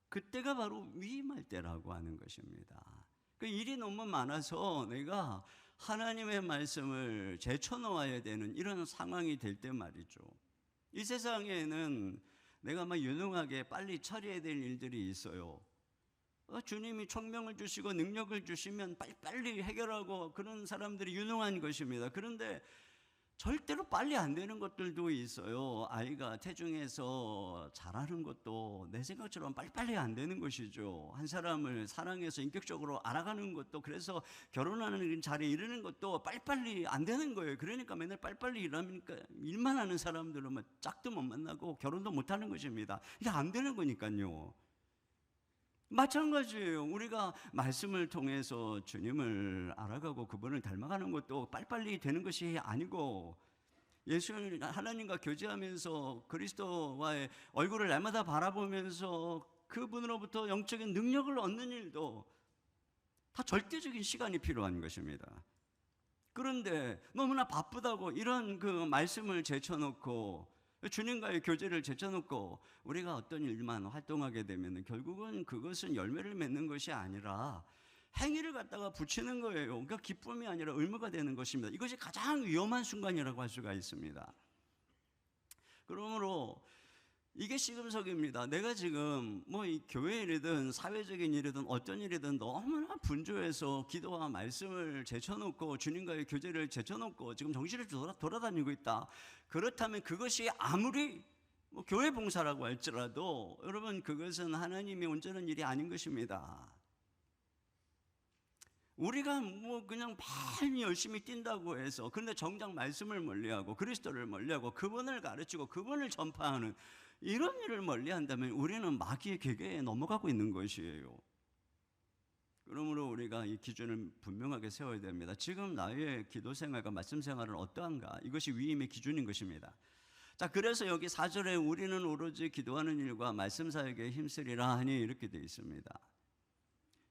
그때가 바로 위임할 때라고 하는 것입니다. 그 일이 너무 많아서 내가 하나님의 말씀을 제쳐놓아야 되는 이런 상황이 될 때 말이죠. 이 세상에는 내가 유능하게 빨리 처리해야 될 일들이 있어요. 주님이 총명을 주시고 능력을 주시면 빨리 해결하고 그런 사람들이 유능한 것입니다. 그런데 절대로 빨리 안 되는 것들도 있어요. 아이가 태중에서 자라는 것도 내 생각처럼 빨리빨리 안 되는 것이죠. 한 사람을 사랑해서 인격적으로 알아가는 것도, 그래서 결혼하는 자리에 이르는 것도 빨리빨리 안 되는 거예요. 그러니까 맨날 빨리빨리 일하니까 일만 하는 사람들은 뭐 짝도 못 만나고 결혼도 못 하는 것입니다. 이게 안 되는 거니까요. 마찬가지예요. 우리가 말씀을 통해서 주님을 알아가고 그분을 닮아가는 것도 빨리빨리 되는 것이 아니고, 예수 하나님과 교제하면서 그리스도와의 얼굴을 날마다 바라보면서 그분으로부터 영적인 능력을 얻는 일도 다 절대적인 시간이 필요한 것입니다. 그런데 너무나 바쁘다고 이런 그 말씀을 제쳐놓고 주님과의 교제를 제쳐놓고 우리가 어떤 일만 활동하게 되면 결국은 그것은 열매를 맺는 것이 아니라 행위를 갖다가 붙이는 거예요. 그러니까 기쁨이 아니라 의무가 되는 것입니다. 이것이 가장 위험한 순간이라고 할 수가 있습니다. 그러므로 이게 시금석입니다. 내가 지금 뭐 이 교회 일이든 사회적인 일이든 어떤 일이든 너무나 분주해서 기도와 말씀을 제쳐놓고 주님과의 교제를 제쳐놓고 지금 정신을 돌아다니고 있다. 그렇다면 그것이 아무리 뭐 교회 봉사라고 할지라도 여러분, 그것은 하나님이 온전한 일이 아닌 것입니다. 우리가 뭐 그냥 많이 열심히 뛴다고 해서, 그런데 정작 말씀을 멀리하고 그리스도를 멀리하고 그분을 가르치고 그분을 전파하는 이런 일을 멀리한다면 우리는 마귀의 계계에 넘어가고 있는 것이에요. 그러므로 우리가 이 기준을 분명하게 세워야 됩니다. 지금 나의 기도 생활과 말씀 생활은 어떠한가? 이것이 위임의 기준인 것입니다. 자, 그래서 여기 4절에 우리는 오로지 기도하는 일과 말씀 사역에 힘쓰리라 하니 이렇게 되어 있습니다.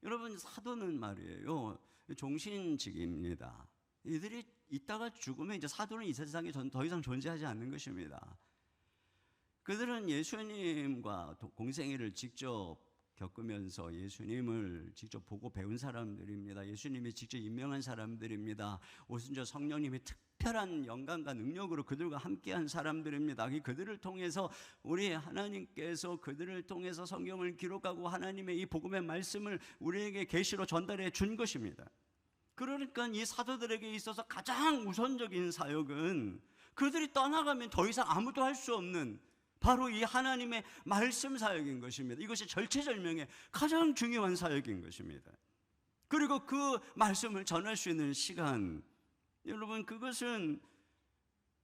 여러분, 사도는 말이에요, 종신직입니다. 이들이 있다가 죽으면 이제 사도는 이 세상에 더 이상 존재하지 않는 것입니다. 그들은 예수님과 공생애를 직접 겪으면서 예수님을 직접 보고 배운 사람들입니다. 예수님이 직접 임명한 사람들입니다. 오순절 성령님이 특별한 영감과 능력으로 그들과 함께한 사람들입니다. 그들을 통해서 우리 하나님께서 그들을 통해서 성경을 기록하고 하나님의 이 복음의 말씀을 우리에게 계시로 전달해 준 것입니다. 그러니까 이 사도들에게 있어서 가장 우선적인 사역은 그들이 떠나가면 더 이상 아무도 할 수 없는 바로 이 하나님의 말씀 사역인 것입니다. 이것이 절체절명의 가장 중요한 사역인 것입니다. 그리고 그 말씀을 전할 수 있는 시간, 여러분, 그것은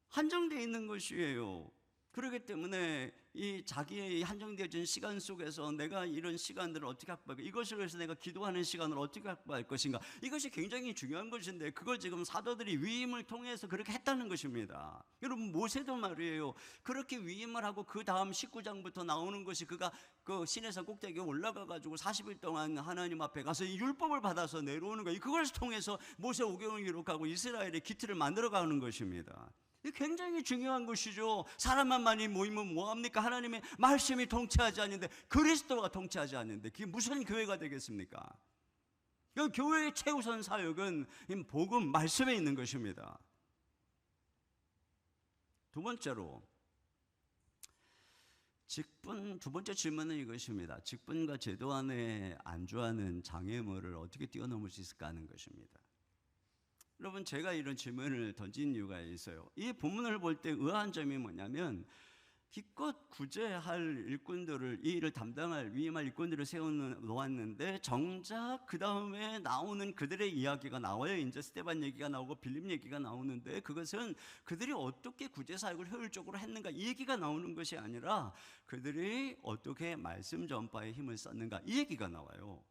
한정되어 있는 것이에요. 그렇기 때문에 이 자기의 한정되어진 시간 속에서 내가 이런 시간들을 어떻게 확보할까, 이것을 위해서 내가 기도하는 시간을 어떻게 확보할 것인가, 이것이 굉장히 중요한 것인데 그걸 지금 사도들이 위임을 통해서 그렇게 했다는 것입니다. 여러분, 모세도 말이에요, 그렇게 위임을 하고 그 다음 19장부터 나오는 것이 그가 그 시내산 꼭대기에 올라가 가지고 40일 동안 하나님 앞에 가서 이 율법을 받아서 내려오는 거예요. 그걸 통해서 모세 오경을 기록하고 이스라엘의 기틀을 만들어가는 것입니다. 굉장히 중요한 것이죠. 사람만 많이 모이면 뭐합니까? 하나님의 말씀이 통치하지 않는데, 그리스도가 통치하지 않는데 그게 무슨 교회가 되겠습니까? 교회의 최우선 사역은 복음, 말씀에 있는 것입니다. 두 번째로, 두 번째 질문은 이것입니다. 직분과 제도 안에 안주하는 장애물을 어떻게 뛰어넘을 수 있을까 하는 것입니다. 여러분, 제가 이런 질문을 던진 이유가 있어요. 이 본문을 볼 때 의아한 점이 뭐냐면, 기껏 구제할 일꾼들을, 이 일을 담당할 위임할 일꾼들을 세워놓았는데 정작 그 다음에 나오는 그들의 이야기가 나와요. 이제 스데반 얘기가 나오고 빌립 얘기가 나오는데, 그것은 그들이 어떻게 구제 사역을 효율적으로 했는가, 이 얘기가 나오는 것이 아니라 그들이 어떻게 말씀 전파에 힘을 썼는가, 이 얘기가 나와요.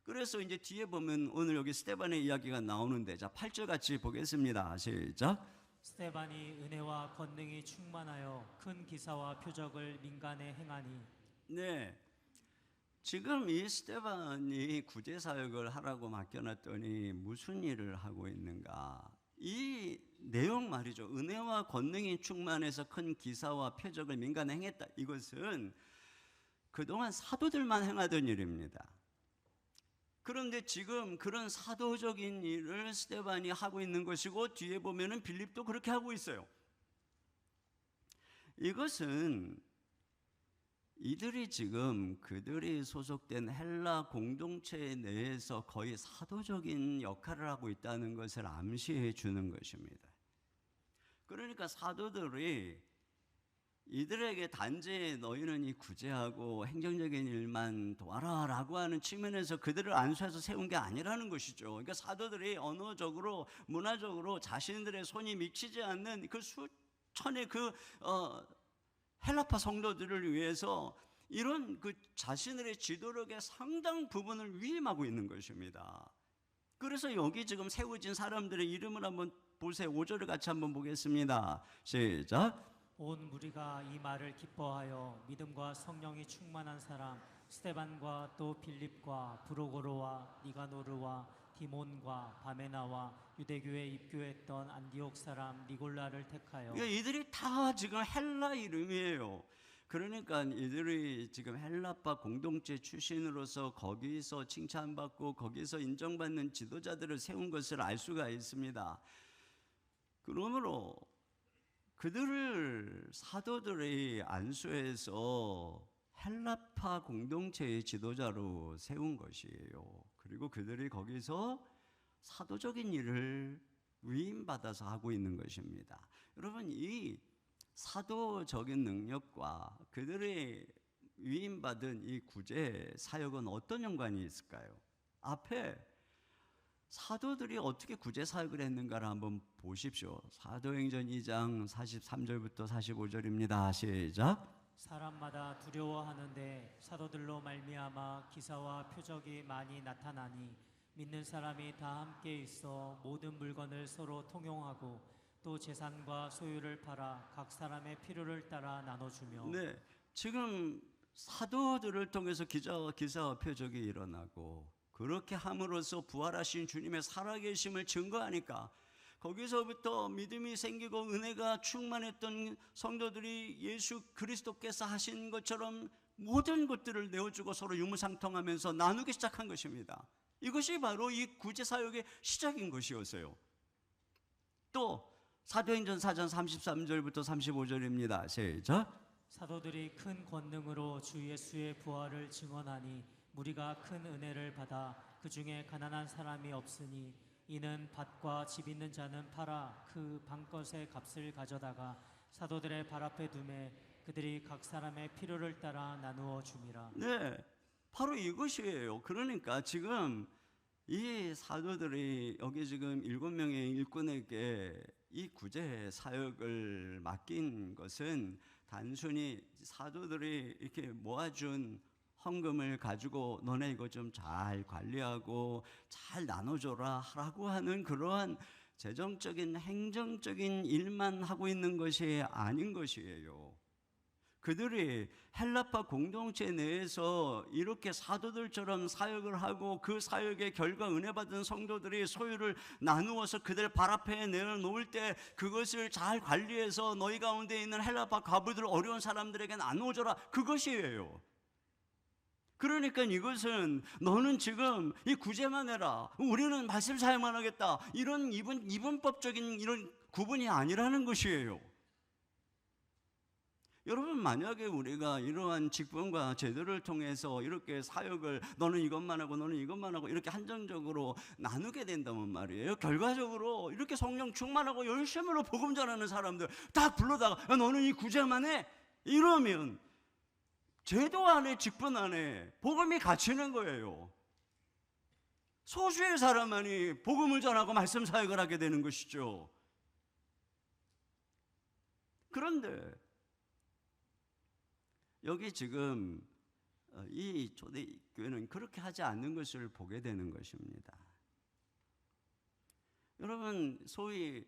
그래서 이제 뒤에 보면 오늘 여기 스데반의 이야기가 나오는데, 자, 8절 같이 보겠습니다. 시작. 스데반이 은혜와 권능이 충만하여 큰 기사와 표적을 민간에 행하니. 네, 지금 이 스데반이 구제 사역을 하라고 맡겨놨더니 무슨 일을 하고 있는가? 이 내용 말이죠. 은혜와 권능이 충만해서 큰 기사와 표적을 민간에 행했다. 이것은 그동안 사도들만 행하던 일입니다. 그런데 지금 그런 사도적인 일을 스데반이 하고 있는 것이고, 뒤에 보면은 빌립도 그렇게 하고 있어요. 이것은 이들이 지금 그들이 소속된 헬라 공동체 내에서 거의 사도적인 역할을 하고 있다는 것을 암시해 주는 것입니다. 그러니까 사도들이 이들에게 단지 너희는 이 구제하고 행정적인 일만 도와라라고 하는 측면에서 그들을 안수해서 세운 게 아니라는 것이죠. 그러니까 사도들이 언어적으로 문화적으로 자신들의 손이 미치지 않는 그 수천의 헬라파 성도들을 위해서 이런 그 자신들의 지도력의 상당 부분을 위임하고 있는 것입니다. 그래서 여기 지금 세워진 사람들의 이름을 한번 보세요. 5절을 같이 한번 보겠습니다. 시작. 온 무리가 이 말을 기뻐하여 믿음과 성령이 충만한 사람 스데반과 또 빌립과 브로고로와 니가노르와 디몬과 바메나와 유대교에 입교했던 안디옥 사람 니골라를 택하여. 이들이 다 지금 헬라 이름이에요. 그러니까 이들이 지금 헬라파 공동체 출신으로서 거기서 칭찬받고 거기서 인정받는 지도자들을 세운 것을 알 수가 있습니다. 그러므로 그들을 사도들이 안수해서 헬라파 공동체의 지도자로 세운 것이에요. 그리고 그들이 거기서 사도적인 일을 위임받아서 하고 있는 것입니다. 여러분, 이 사도적인 능력과 그들의 위임받은 이 구제 사역은 어떤 연관이 있을까요? 앞에 사도들이 어떻게 구제 사역을 했는가를 한번 보십시오. 사도행전 2장 43절부터 45절입니다. 시작. 사람마다 두려워하는데 사도들로 말미암아 기사와 표적이 많이 나타나니 믿는 사람이 다 함께 있어 모든 물건을 서로 통용하고 또 재산과 소유를 팔아 각 사람의 필요를 따라 나눠주며. 네, 지금 사도들을 통해서 기사와 표적이 일어나고 그렇게 함으로써 부활하신 주님의 살아계심을 증거하니까 거기서부터 믿음이 생기고 은혜가 충만했던 성도들이 예수 그리스도께서 하신 것처럼 모든 것들을 내어주고 서로 유무상통하면서 나누기 시작한 것입니다. 이것이 바로 이 구제사역의 시작인 것이었어요. 또 사도행전 4장 33절부터 35절입니다. 시작. 사도들이 큰 권능으로 주 예수의 부활을 증언하니 무리가 큰 은혜를 받아 그 중에 가난한 사람이 없으니 이는 밭과 집 있는 자는 팔아 그 방것의 값을 가져다가 사도들의 발 앞에 두매 그들이 각 사람의 필요를 따라 나누어 줌이라. 네, 바로 이것이에요. 그러니까 지금 이 사도들이 여기 지금 7명의 일꾼에게 이 구제 사역을 맡긴 것은 단순히 사도들이 이렇게 모아준 헌금을 가지고 너네 이거 좀 잘 관리하고 잘 나눠줘라 라고 하는 그러한 재정적인 행정적인 일만 하고 있는 것이 아닌 것이에요. 그들이 헬라파 공동체 내에서 이렇게 사도들처럼 사역을 하고 그 사역의 결과 은혜 받은 성도들이 소유를 나누어서 그들 발 앞에 내어놓을 때 그것을 잘 관리해서 너희 가운데 있는 헬라파 과부들 어려운 사람들에게 나누어줘라, 그것이에요. 그러니까 이것은 너는 지금 이 구제만 해라, 우리는 말씀 사역만 하겠다, 이런 이분법적인 이런 구분이 아니라는 것이에요. 여러분, 만약에 우리가 이러한 직분과 제도를 통해서 이렇게 사역을 너는 이것만 하고 너는 이것만 하고 이렇게 한정적으로 나누게 된다면 말이에요, 결과적으로 이렇게 성령 충만하고 열심으로 복음 전하는 사람들 딱 불러다가 너는 이 구제만 해 이러면 제도 안에 직분 안에 복음이 갇히는 거예요. 소수의 사람만이 복음을 전하고 말씀 사역을 하게 되는 것이죠. 그런데 여기 지금 이 초대교회는 그렇게 하지 않는 것을 보게 되는 것입니다. 여러분, 소위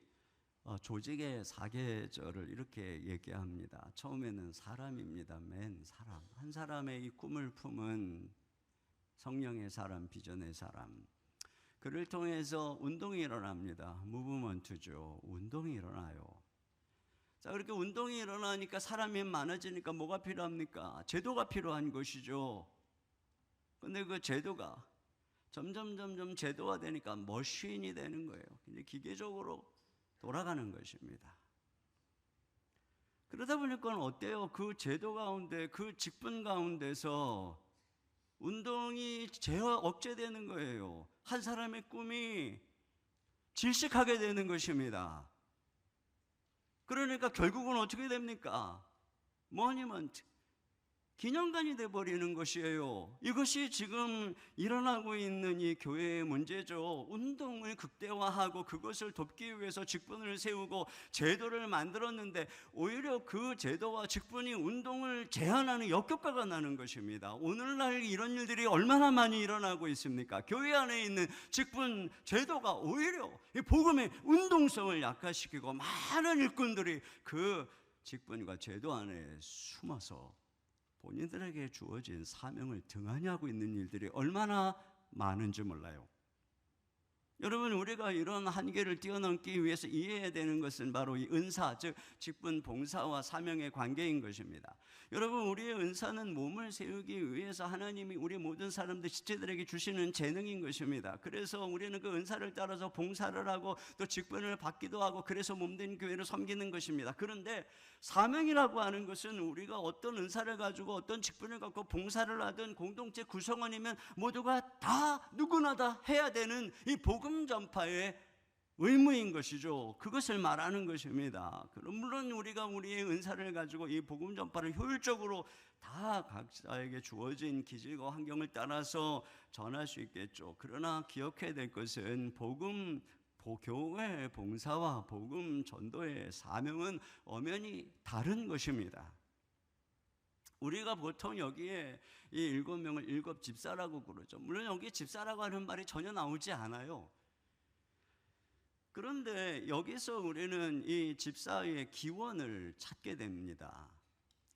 조직의 사계절을 이렇게 얘기합니다. 처음에는 사람입니다. 맨 사람, 한 사람의 이 꿈을 품은 성령의 사람, 비전의 사람, 그를 통해서 운동이 일어납니다. 무브먼트죠. 운동이 일어나요. 자, 그렇게 운동이 일어나니까 사람이 많아지니까 뭐가 필요합니까? 제도가 필요한 것이죠. 근데 그 제도가 점점 제도화되니까 머신이 되는 거예요. 이제 기계적으로 돌아가는 것입니다. 그러다 보니까 어때요? 그 제도 가운데, 그 직분 가운데서 운동이 억제되는 거예요. 한 사람의 꿈이 질식하게 되는 것입니다. 그러니까 결국은 어떻게 됩니까? 모니먼트, 기념관이 돼버리는 것이에요. 이것이 지금 일어나고 있는 이 교회의 문제죠. 운동을 극대화하고 그것을 돕기 위해서 직분을 세우고 제도를 만들었는데 오히려 그 제도와 직분이 운동을 제한하는 역효과가 나는 것입니다. 오늘날 이런 일들이 얼마나 많이 일어나고 있습니까? 교회 안에 있는 직분 제도가 오히려 이 복음의 운동성을 약화시키고 많은 일꾼들이 그 직분과 제도 안에 숨어서 본인들에게 주어진 사명을 등한히 하고 있는 일들이 얼마나 많은지 몰라요. 여러분, 우리가 이런 한계를 뛰어넘기 위해서 이해해야 되는 것은 바로 이 은사, 즉 직분 봉사와 사명의 관계인 것입니다. 여러분, 우리의 은사는 몸을 세우기 위해서 하나님이 우리 모든 사람들 지체들에게 주시는 재능인 것입니다. 그래서 우리는 그 은사를 따라서 봉사를 하고 또 직분을 받기도 하고 그래서 몸된 교회를 섬기는 것입니다. 그런데 사명이라고 하는 것은 우리가 어떤 은사를 가지고 어떤 직분을 갖고 봉사를 하든 공동체 구성원이면 모두가 다 누구나 다 해야 되는 이 복음 전파의 의무인 것이죠. 그것을 말하는 것입니다. 물론 우리가 우리의 은사를 가지고 이 복음 전파를 효율적으로 다 각자에게 주어진 기질과 환경을 따라서 전할 수 있겠죠. 그러나 기억해야 될 것은 교회 봉사와 복음 전도의 사명은 엄연히 다른 것입니다. 우리가 보통 여기에 이 7명을 7 집사라고 그러죠. 물론 여기 집사라고 하는 말이 전혀 나오지 않아요. 그런데 여기서 우리는 이 집사의 기원을 찾게 됩니다.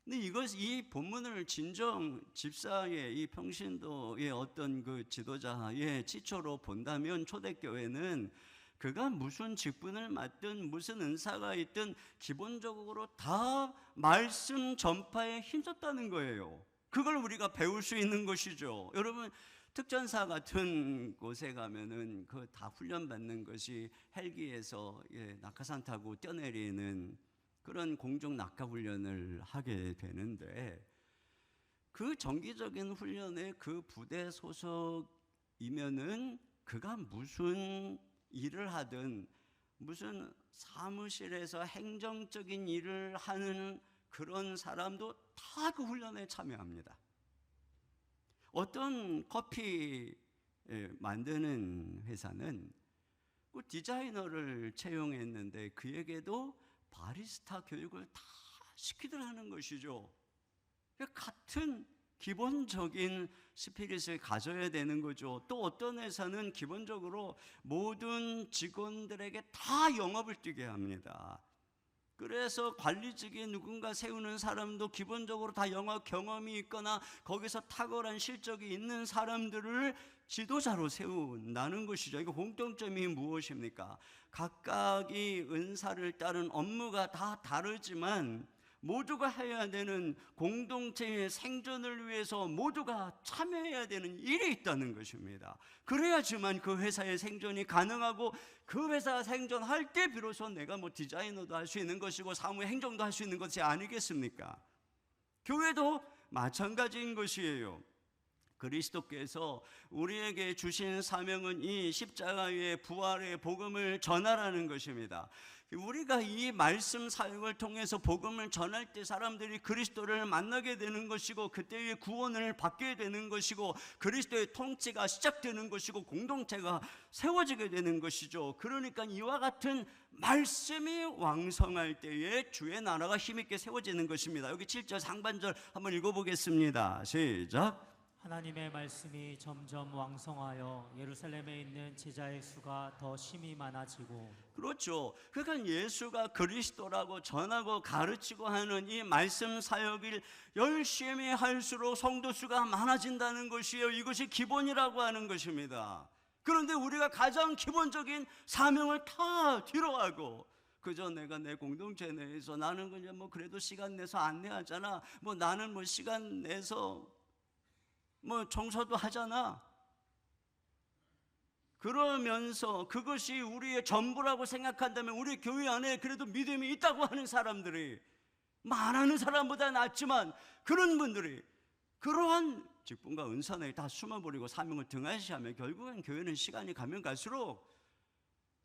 근데 이 본문을 진정 집사의 이 평신도의 어떤 그 지도자의 지초로 본다면 초대교회는 그가 무슨 직분을 맡든 무슨 은사가 있든 기본적으로 다 말씀 전파에 힘썼다는 거예요. 그걸 우리가 배울 수 있는 것이죠. 여러분, 특전사 같은 곳에 가면은 그 다 훈련받는 것이 헬기에서 낙하산 타고 뛰어내리는 그런 공중 낙하 훈련을 하게 되는데, 그 정기적인 훈련에 그 부대 소속이면은 그가 무슨 일을 하든 무슨 사무실에서 행정적인 일을 하는 그런 사람도 다 그 훈련에 참여합니다. 어떤 커피 만드는 회사는 그 디자이너를 채용했는데 그에게도 바리스타 교육을 다 시키더라는 것이죠. 같은 기본적인 스피릿을 가져야 되는 거죠. 또 어떤 회사는 기본적으로 모든 직원들에게 다 영업을 뛰게 합니다. 그래서 관리직에 누군가 세우는 사람도 기본적으로 다 영업 경험이 있거나 거기서 탁월한 실적이 있는 사람들을 지도자로 세운다는 것이죠. 이거 공통점이 무엇입니까? 각각이 은사를 따른 업무가 다 다르지만 모두가 해야 되는 공동체의 생존을 위해서 모두가 참여해야 되는 일이 있다는 것입니다. 그래야지만 그 회사의 생존이 가능하고 그 회사가 생존할 때 비로소 내가 디자이너도 할 수 있는 것이고 사무 행정도 할 수 있는 것이 아니겠습니까? 교회도 마찬가지인 것이에요. 그리스도께서 우리에게 주신 사명은 이 십자가의 부활의 복음을 전하라는 것입니다. 우리가 이 말씀 사역을 통해서 복음을 전할 때 사람들이 그리스도를 만나게 되는 것이고 그때의 구원을 받게 되는 것이고 그리스도의 통치가 시작되는 것이고 공동체가 세워지게 되는 것이죠. 그러니까 이와 같은 말씀이 왕성할 때에 주의 나라가 힘있게 세워지는 것입니다. 여기 7절 상반절 한번 읽어보겠습니다. 시작. 하나님의 말씀이 점점 왕성하여 예루살렘에 있는 제자의 수가 더 심히 많아지고. 그렇죠. 그러니까 예수가 그리스도라고 전하고 가르치고 하는 이 말씀 사역을 열심히 할수록 성도 수가 많아진다는 것이에요. 이것이 기본이라고 하는 것입니다. 그런데 우리가 가장 기본적인 사명을 다 뒤로하고 그저 내가 내 공동체 내에서 나는 그냥 그래도 시간 내서 안내하잖아. 나는 시간 내서 청소도 하잖아. 그러면서 그것이 우리의 전부라고 생각한다면 우리 교회 안에 그래도 믿음이 있다고 하는 사람들이 많은 사람보다 낫지만 그런 분들이 그러한 직분과 은사를 다 숨어버리고 사명을 등한시하면 결국은 교회는 시간이 가면 갈수록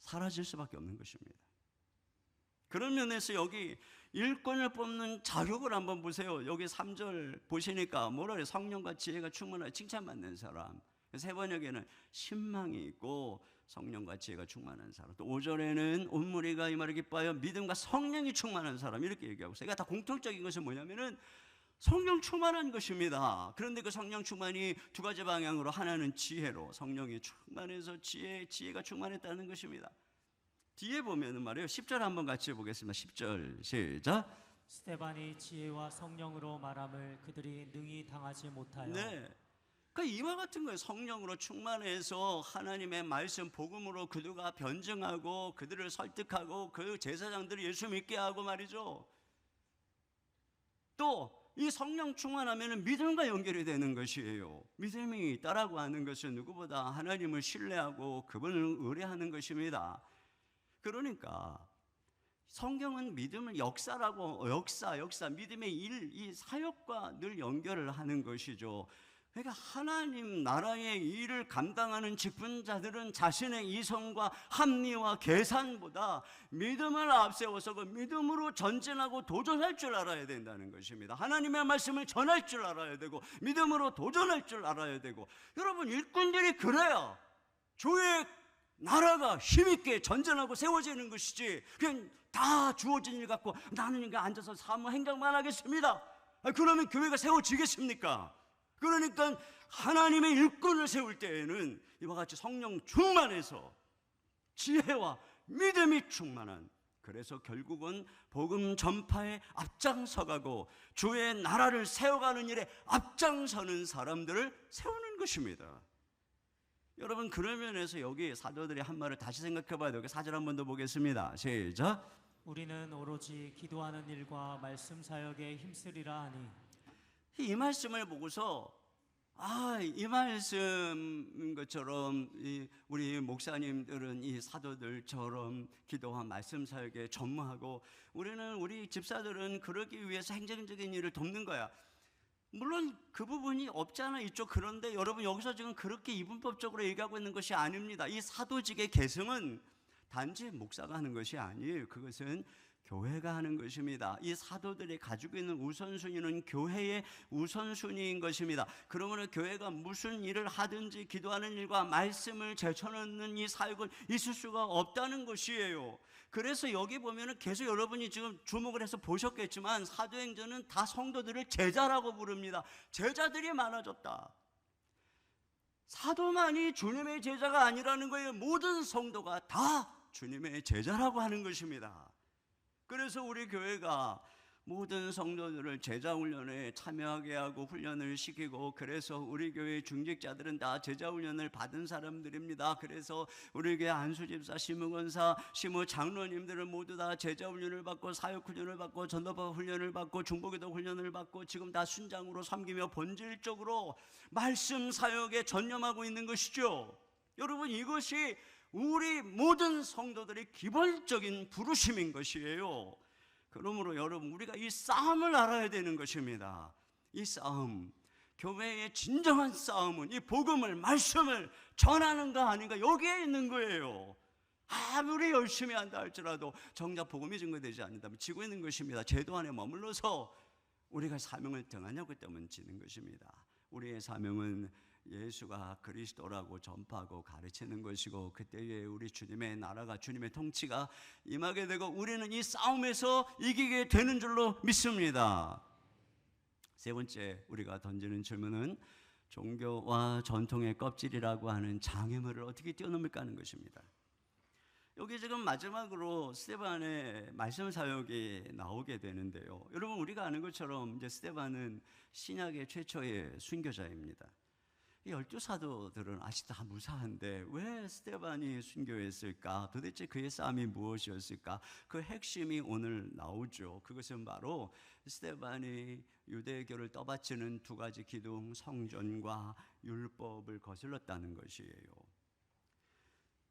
사라질 수밖에 없는 것입니다. 그런 면에서 여기 일꾼을 뽑는 자격을 한번 보세요. 여기 3절 보시니까 뭐라 그래요? 성령과 지혜가 충만하여 칭찬받는 사람. 세 번역에는 신망이 있고 성령과 지혜가 충만한 사람. 또 5절에는 온 무리가 이 말을 기뻐하여 믿음과 성령이 충만한 사람 이렇게 얘기하고 있어요. 그러니까 다 공통적인 것은 뭐냐면은 성령 충만한 것입니다. 그런데 그 성령 충만이 두 가지 방향으로, 하나는 지혜로, 성령이 충만해서 지혜가 충만했다는 것입니다. 뒤에 보면은 말이에요. 10절 한번 같이 보겠습니다. 10절 시작. 스데반이 지혜와 성령으로 말함을 그들이 능히 당하지 못하여. 네. 그러니까 이와 같은 거예요. 성령으로 충만해서 하나님의 말씀 복음으로 그들과 변증하고 그들을 설득하고 그 제사장들이 예수 믿게 하고 말이죠. 또 이 성령 충만하면 믿음과 연결이 되는 것이에요. 믿음이 있다라고 하는 것은 누구보다 하나님을 신뢰하고 그분을 의뢰하는 것입니다. 그러니까 성경은 믿음을 역사라고, 역사 믿음의 일, 이 사역과 늘 연결을 하는 것이죠. 그러니까 하나님 나라의 일을 감당하는 직분자들은 자신의 이성과 합리와 계산보다 믿음을 앞세워서 그 믿음으로 전진하고 도전할 줄 알아야 된다는 것입니다. 하나님의 말씀을 전할 줄 알아야 되고 믿음으로 도전할 줄 알아야 되고, 여러분 일꾼들이 그래야 주의 나라가 힘있게 전진하고 세워지는 것이지, 그냥 다 주어진 일 갖고 나는 그냥 앉아서 사무 행정만 하겠습니다. 그러면 교회가 세워지겠습니까? 그러니까 하나님의 일꾼을 세울 때에는 이와 같이 성령 충만해서 지혜와 믿음이 충만한, 그래서 결국은 복음 전파에 앞장서가고 주의 나라를 세워가는 일에 앞장서는 사람들을 세우는 것입니다. 여러분 그런 면에서 여기 사도들이 한 말을 다시 생각해 봐야 돼요. 4절 한 번 더 보겠습니다. 시작. 우리는 오로지 기도하는 일과 말씀 사역에 힘쓰리라 하니. 이 말씀을 보고서 이 말씀인 것처럼 우리 목사님들은 이 사도들처럼 기도와 말씀 사역에 전무하고 우리는, 우리 집사들은 그러기 위해서 행정적인 일을 돕는 거야. 물론 그 부분이 없잖아 이쪽. 그런데 여러분 여기서 지금 그렇게 이분법적으로 얘기하고 있는 것이 아닙니다. 이 사도직의 계승은 단지 목사가 하는 것이 아니에요. 그것은 교회가 하는 것입니다. 이 사도들이 가지고 있는 우선순위는 교회의 우선순위인 것입니다. 그러므로 교회가 무슨 일을 하든지 기도하는 일과 말씀을 제쳐놓는 이 사역은 있을 수가 없다는 것이에요. 그래서 여기 보면은 계속 여러분이 지금 주목을 해서 보셨겠지만 사도행전은 다 성도들을 제자라고 부릅니다. 제자들이 많아졌다. 사도만이 주님의 제자가 아니라는 거예요. 모든 성도가 다 주님의 제자라고 하는 것입니다. 그래서 우리 교회가 모든 성도들을 제자훈련에 참여하게 하고 훈련을 시키고, 그래서 우리 교회 중직자들은 다 제자훈련을 받은 사람들입니다. 그래서 우리 교회 안수집사, 시무권사, 시무장로님들은 모두 다 제자훈련을 받고 사역훈련을 받고 전도파 훈련을 받고 중보기도 훈련을 받고 지금 다 순장으로 섬기며 본질적으로 말씀 사역에 전념하고 있는 것이죠. 여러분 이것이 우리 모든 성도들의 기본적인 부르심인 것이에요. 그러므로 여러분 우리가 이 싸움을 알아야 되는 것입니다. 이 싸움, 교회의 진정한 싸움은 이 복음을, 말씀을 전하는가 아닌가 여기에 있는 거예요. 아무리 열심히 한다 할지라도 정작 복음이 증거되지 않는다면 지고 있는 것입니다. 제도 안에 머물러서 우리가 사명을 등하냐고 때문에 지는 것입니다. 우리의 사명은 예수가 그리스도라고 전파하고 가르치는 것이고, 그때에 우리 주님의 나라가, 주님의 통치가 임하게 되고 우리는 이 싸움에서 이기게 되는 줄로 믿습니다. 세 번째 우리가 던지는 질문은 종교와 전통의 껍질이라고 하는 장애물을 어떻게 뛰어넘을까 하는 것입니다. 여기 지금 마지막으로 스데반의 말씀 사역이 나오게 되는데요. 여러분 우리가 아는 것처럼 이제 스데반은 신약의 최초의 순교자입니다. 이 12사도들은 아직 다 무사한데 왜 스데반이 순교했을까? 도대체 그의 싸움이 무엇이었을까? 그 핵심이 오늘 나오죠. 그것은 바로 스데반이 유대교를 떠받치는 두 가지 기둥, 성전과 율법을 거슬렀다는 것이에요.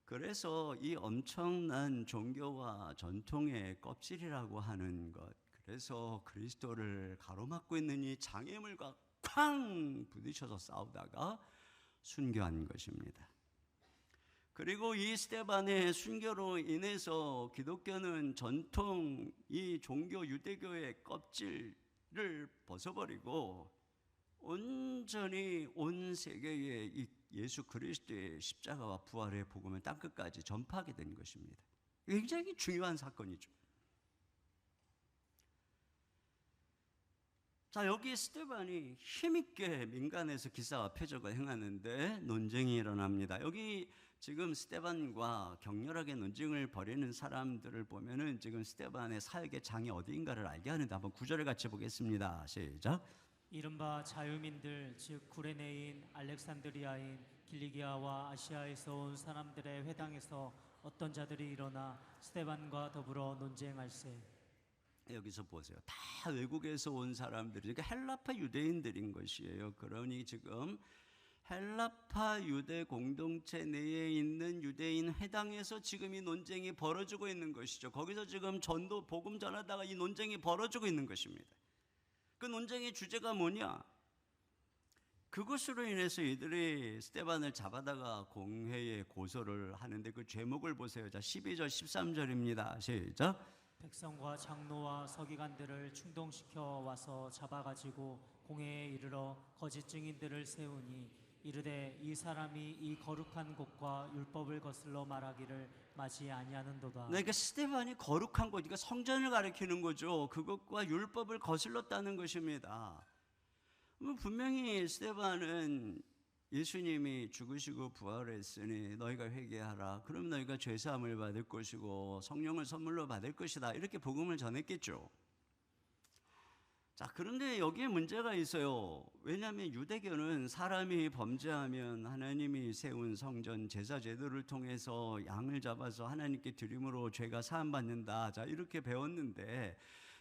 그래서 이 엄청난 종교와 전통의 껍질이라고 하는 것, 그래서 그리스도를 가로막고 있는 이 장애물과 쾅 부딪혀서 싸우다가 순교한 것입니다. 그리고 이 스데반의 순교로 인해서 기독교는 전통 이 종교 유대교의 껍질을 벗어버리고 온전히 온 세계에 이 예수 그리스도의 십자가와 부활의 복음을 땅끝까지 전파하게 된 것입니다. 굉장히 중요한 사건이죠. 자, 여기 스데반이 힘있게 민간에서 기사와 표적을 행하는데 논쟁이 일어납니다. 여기 지금 스데반과 격렬하게 논쟁을 벌이는 사람들을 보면은 지금 스데반의 사역의 장이 어디인가를 알게 하는데 한번 구절을 같이 보겠습니다. 시작. 이른바 자유민들 즉 구레네인, 알렉산드리아인, 길리기아와 아시아에서 온 사람들의 회당에서 어떤 자들이 일어나 스데반과 더불어 논쟁할세. 여기서 보세요. 다 외국에서 온 사람들이, 이게 헬라파 유대인들인 것이에요. 그러니 지금 헬라파 유대 공동체 내에 있는 유대인 회당에서 지금 이 논쟁이 벌어지고 있는 것이죠. 거기서 지금 전도 복음 전하다가 이 논쟁이 벌어지고 있는 것입니다. 그 논쟁의 주제가 뭐냐? 그것으로 인해서 이들이 스데반을 잡아다가 공회에 고소를 하는데 그 제목을 보세요. 자, 12절 13절입니다. 시작. 백성과 장로와 서기관들을 충동시켜 와서 잡아가지고 공회에 이르러 거짓 증인들을 세우니 이르되 이 사람이 이 거룩한 곳과 율법을 거슬러 말하기를 마치 아니하는도다. 그러니까 스데반이 거룩한 곳, 그러니까 성전을 가리키는 거죠. 그것과 율법을 거슬렀다는 것입니다. 분명히 스데반은 예수님이 죽으시고 부활했으니 너희가 회개하라. 그럼 너희가 죄사함을 받을 것이고 성령을 선물로 받을 것이다. 이렇게 복음을 전했겠죠. 자, 그런데 여기에 문제가 있어요. 왜냐하면 유대교는 사람이 범죄하면 하나님이 세운 성전 제사 제도를 통해서 양을 잡아서 하나님께 드림으로 죄가 사함받는다. 자, 이렇게 배웠는데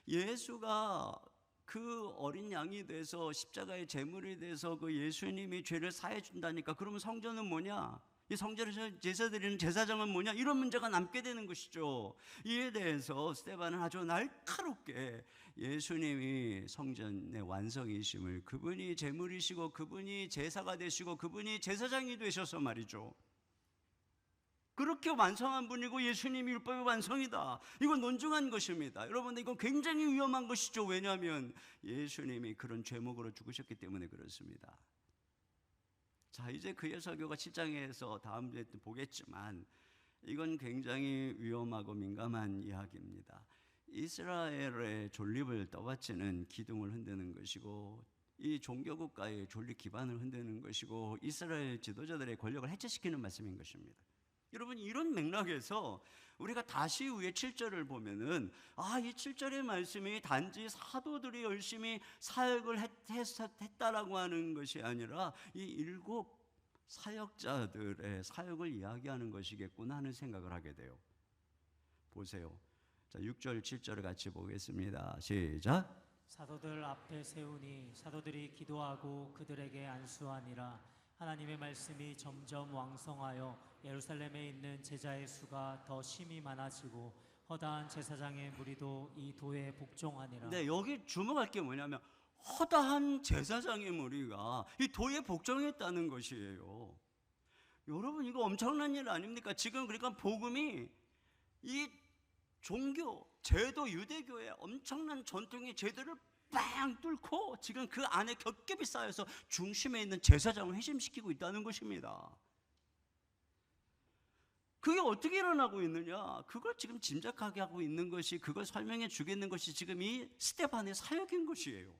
예수가 그 어린 양이 돼서 십자가의 제물이 돼서 그 예수님이 죄를 사해 준다니까. 그러면 성전은 뭐냐? 이 성전에서 제사 드리는 제사장은 뭐냐? 이런 문제가 남게 되는 것이죠. 이에 대해서 스데반은 아주 날카롭게 예수님이 성전의 완성이심을, 그분이 제물이시고 그분이 제사가 되시고 그분이 제사장이 되셔서 말이죠, 그렇게 완성한 분이고 예수님이 율법의 완성이다. 이건 논증한 것입니다. 여러분, 이건 굉장히 위험한 것이죠. 왜냐하면 예수님이 그런 죄목으로 죽으셨기 때문에 그렇습니다. 자, 이제 그의 설교가 7장에서 다음 주에 보겠지만 이건 굉장히 위험하고 민감한 이야기입니다. 이스라엘의 존립을 떠받치는 기둥을 흔드는 것이고 이 종교국가의 존립 기반을 흔드는 것이고 이스라엘 지도자들의 권력을 해체시키는 말씀인 것입니다. 여러분, 이런 맥락에서 우리가 다시 위에 7절을 보면은 이 7절의 말씀이 단지 사도들이 열심히 사역을 했다라고 하는 것이 아니라 이 7 사역자들의 사역을 이야기하는 것이겠구나 하는 생각을 하게 돼요. 보세요. 자, 6절 7절을 같이 보겠습니다. 시작. 사도들 앞에 세우니 사도들이 기도하고 그들에게 안수하니라. 하나님의 말씀이 점점 왕성하여 예루살렘에 있는 제자의 수가 더 심히 많아지고 허다한 제사장의 무리도 이 도에 복종하니라. 네, 여기 주목할 게 뭐냐면 허다한 제사장의 무리가 이 도에 복종했다는 것이에요. 여러분, 이거 엄청난 일 아닙니까? 지금 그러니까 복음이 이 종교, 제도, 유대교의 엄청난 전통의 제도를 빵 뚫고 지금 그 안에 겹겹이 쌓여서 중심에 있는 제사장을 회심시키고 있다는 것입니다. 그게 어떻게 일어나고 있느냐? 그걸 지금 짐작하게 하고 있는 것이, 그걸 설명해 주겠는 것이 지금 이 스데반의 사역인 것이에요.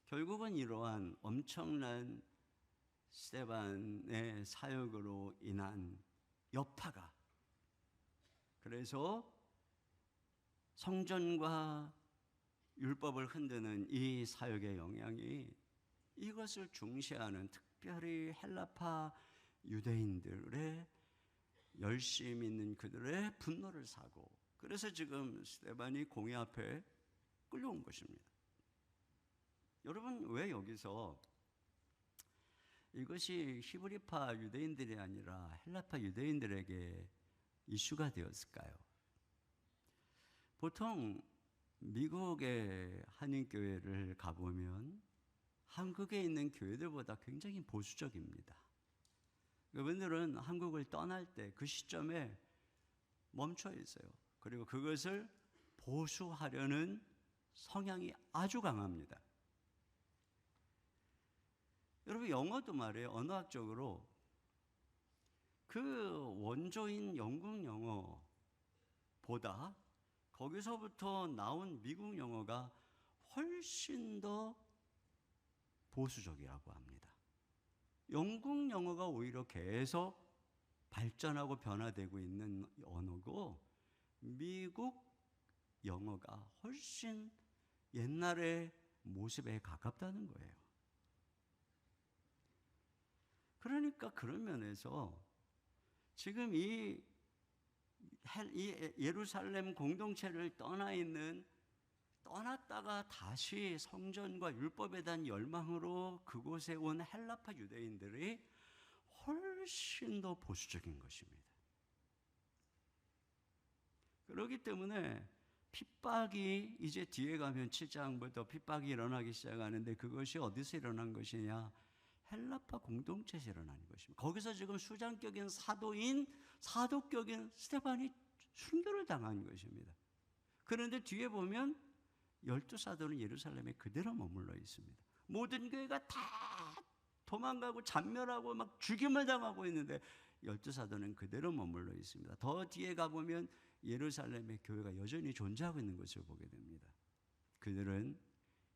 결국은 이러한 엄청난 스데반의 사역으로 인한 여파가, 그래서 성전과 율법을 흔드는 이 사역의 영향이 이것을 중시하는 특별히 헬라파 유대인들의 열심 있는 그들의 분노를 사고, 그래서 지금 스데반이 공회 앞에 끌려온 것입니다. 여러분, 왜 여기서 이것이 히브리파 유대인들이 아니라 헬라파 유대인들에게 이슈가 되었을까요? 보통 미국의 한인교회를 가보면 한국에 있는 교회들보다 굉장히 보수적입니다. 그분들은 한국을 떠날 때 그 시점에 멈춰 있어요. 그리고 그것을 보수하려는 성향이 아주 강합니다. 여러분, 영어도 말이에요. 언어학적으로 그 원조인 영국 영어보다 거기서부터 나온 미국 영어가 훨씬 더 보수적이라고 합니다. 영국 영어가 오히려 계속 발전하고 변화되고 있는 언어고, 미국 영어가 훨씬 옛날의 모습에 가깝다는 거예요. 그러니까 그런 면에서 지금 이 예루살렘 공동체를 떠났다가 다시 성전과 율법에 대한 열망으로 그곳에 온 헬라파 유대인들이 훨씬 더 보수적인 것입니다. 그렇기 때문에 핍박이 이제 뒤에 가면 7장부터 핍박이 일어나기 시작하는데, 그것이 어디서 일어난 것이냐? 헬라파 공동체에서 일어나는 것입니다. 거기서 지금 수장격인 사도격인 스데반이 순교를 당한 것입니다. 그런데 뒤에 보면 12사도는 예루살렘에 그대로 머물러 있습니다. 모든 교회가 다 도망가고 잔멸하고 막 죽임을 당하고 있는데 12사도는 그대로 머물러 있습니다. 더 뒤에 가보면 예루살렘의 교회가 여전히 존재하고 있는 것을 보게 됩니다. 그들은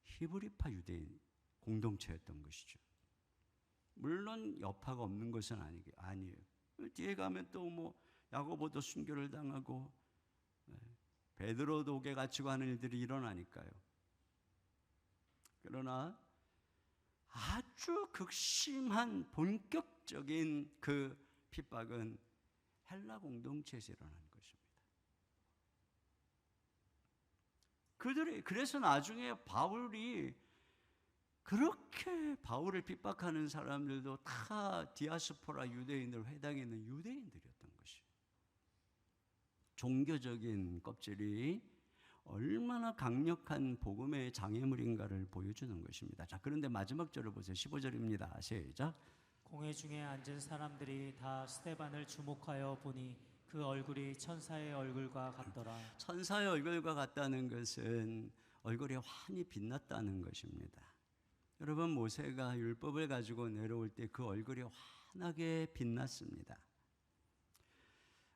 히브리파 유대인 공동체였던 것이죠. 물론 여파가 없는 것은 아니에요. 뒤에 가면 또 뭐 야고보도 순교를 당하고 베드로도 옥에 갇히고 하는 일들이 일어나니까요. 그러나 아주 극심한 본격적인 그 핍박은 헬라 공동체에서 일어나는 것입니다. 그래서 나중에 그렇게 바울을 핍박하는 사람들도 다 디아스포라 유대인들, 회당에 있는 유대인들이었던 것이에요. 종교적인 껍질이 얼마나 강력한 복음의 장애물인가를 보여주는 것입니다. 자, 그런데 마지막 절을 보세요. 15절입니다. 시작. 공회 중에 앉은 사람들이 다 스데반을 주목하여 보니 그 얼굴이 천사의 얼굴과 같더라. 천사의 얼굴과 같다는 것은 얼굴이 환히 빛났다는 것입니다. 여러분, 모세가 율법을 가지고 내려올 때 그 얼굴이 환하게 빛났습니다.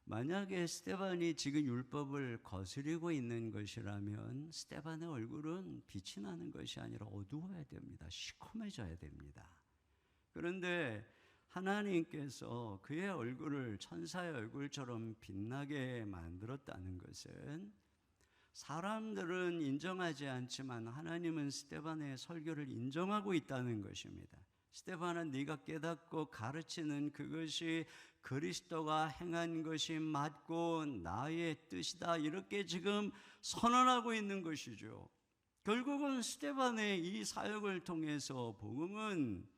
만약에 스데반이 지금 율법을 거스리고 있는 것이라면 스데반의 얼굴은 빛이 나는 것이 아니라 어두워야 됩니다. 시커매져야 됩니다. 그런데 하나님께서 그의 얼굴을 천사의 얼굴처럼 빛나게 만들었다는 것은, 사람들은 인정하지 않지만 하나님은 스데반의 설교를 인정하고 있다는 것입니다. 스데반아, 네가 깨닫고 가르치는 그것이 그리스도가 행한 것이 맞고 나의 뜻이다, 이렇게 지금 선언하고 있는 것이죠. 결국은 스데반의 이 사역을 통해서 복음은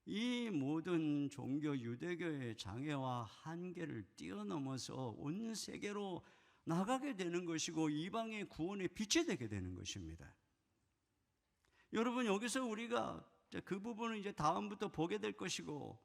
이 모든 종교 유대교의 장애와 한계를 뛰어넘어서 온 세계로 나가게 되는 것이고 이방의 구원의 빛이 되게 되는 것입니다. 여러분, 여기서 우리가 그 부분을 이제 다음부터 보게 될 것이고,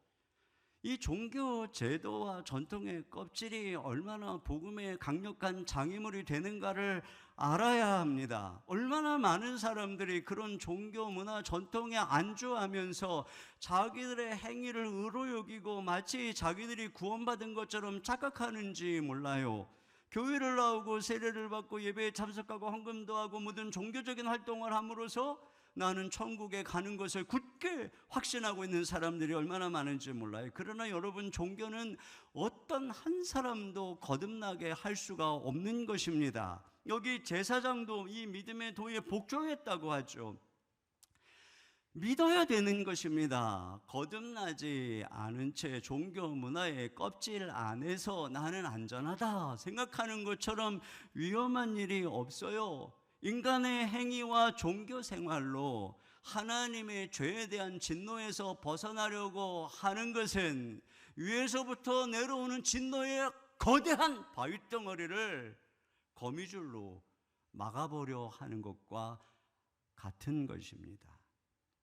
이 종교 제도와 전통의 껍질이 얼마나 복음의 강력한 장애물이 되는가를 알아야 합니다. 얼마나 많은 사람들이 그런 종교 문화 전통에 안주하면서 자기들의 행위를 의로 여기고 마치 자기들이 구원받은 것처럼 착각하는지 몰라요. 교회를 나오고 세례를 받고 예배에 참석하고 헌금도 하고 모든 종교적인 활동을 함으로써 나는 천국에 가는 것을 굳게 확신하고 있는 사람들이 얼마나 많은지 몰라요. 그러나 여러분, 종교는 어떤 한 사람도 거듭나게 할 수가 없는 것입니다. 여기 제사장도 이 믿음의 도에 복종했다고 하죠. 믿어야 되는 것입니다. 거듭나지 않은 채 종교 문화의 껍질 안에서 나는 안전하다 생각하는 것처럼 위험한 일이 없어요. 인간의 행위와 종교 생활로 하나님의 죄에 대한 진노에서 벗어나려고 하는 것은 위에서부터 내려오는 진노의 거대한 바위덩어리를 거미줄로 막아보려 하는 것과 같은 것입니다.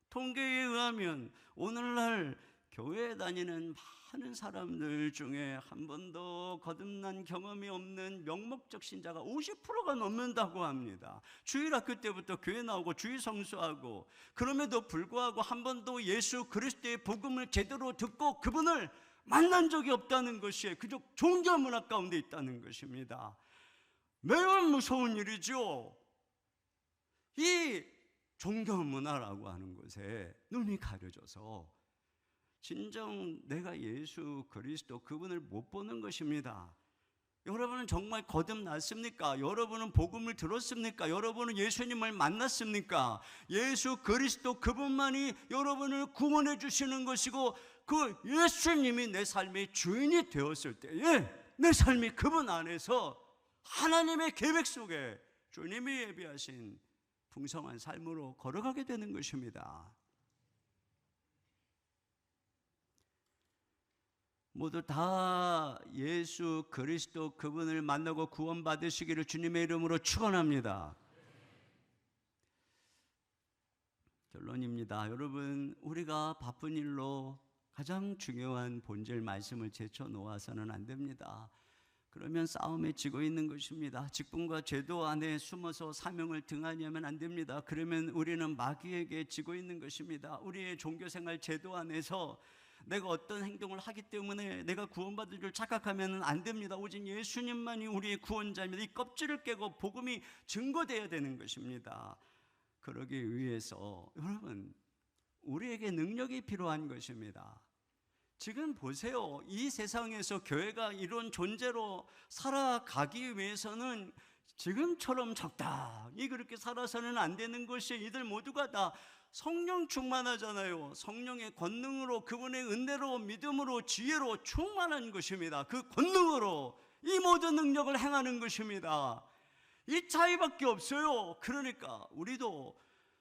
통계에 의하면 오늘날 교회에 다니는 많은 사람들 중에 한 번도 거듭난 경험이 없는 명목적 신자가 50%가 넘는다고 합니다. 주일학교 때부터 교회 나오고 주일 성수하고, 그럼에도 불구하고 한 번도 예수 그리스도의 복음을 제대로 듣고 그분을 만난 적이 없다는 것이 그저 종교 문화 가운데 있다는 것입니다. 매우 무서운 일이죠. 이 종교 문화라고 하는 것에 눈이 가려져서 진정 내가 예수 그리스도 그분을 못 보는 것입니다. 여러분은 정말 거듭났습니까? 여러분은 복음을 들었습니까? 여러분은 예수님을 만났습니까? 예수 그리스도 그분만이 여러분을 구원해 주시는 것이고, 그 예수님이 내 삶의 주인이 되었을 때에 내 삶이 그분 안에서 하나님의 계획 속에 주님이 예비하신 풍성한 삶으로 걸어가게 되는 것입니다. 모두 다 예수 그리스도 그분을 만나고 구원받으시기를 주님의 이름으로 축원합니다. 결론입니다. 여러분, 우리가 바쁜 일로 가장 중요한 본질 말씀을 제쳐놓아서는 안 됩니다. 그러면 싸움에 지고 있는 것입니다. 직분과 제도 안에 숨어서 사명을 등한히 하면 안 됩니다. 그러면 우리는 마귀에게 지고 있는 것입니다. 우리의 종교생활 제도 안에서 내가 어떤 행동을 하기 때문에 내가 구원받을 줄 착각하면 안 됩니다. 오직 예수님만이 우리의 구원자입니다. 이 껍질을 깨고 복음이 증거되어야 되는 것입니다. 그러기 위해서 여러분, 우리에게 능력이 필요한 것입니다. 지금 보세요. 이 세상에서 교회가 이런 존재로 살아가기 위해서는 지금처럼 적당히 그렇게 살아서는 안 되는 것이, 이들 모두가 다 성령 충만하잖아요. 성령의 권능으로, 그분의 은혜로, 믿음으로, 지혜로 충만한 것입니다. 그 권능으로 이 모든 능력을 행하는 것입니다. 이 차이밖에 없어요. 그러니까 우리도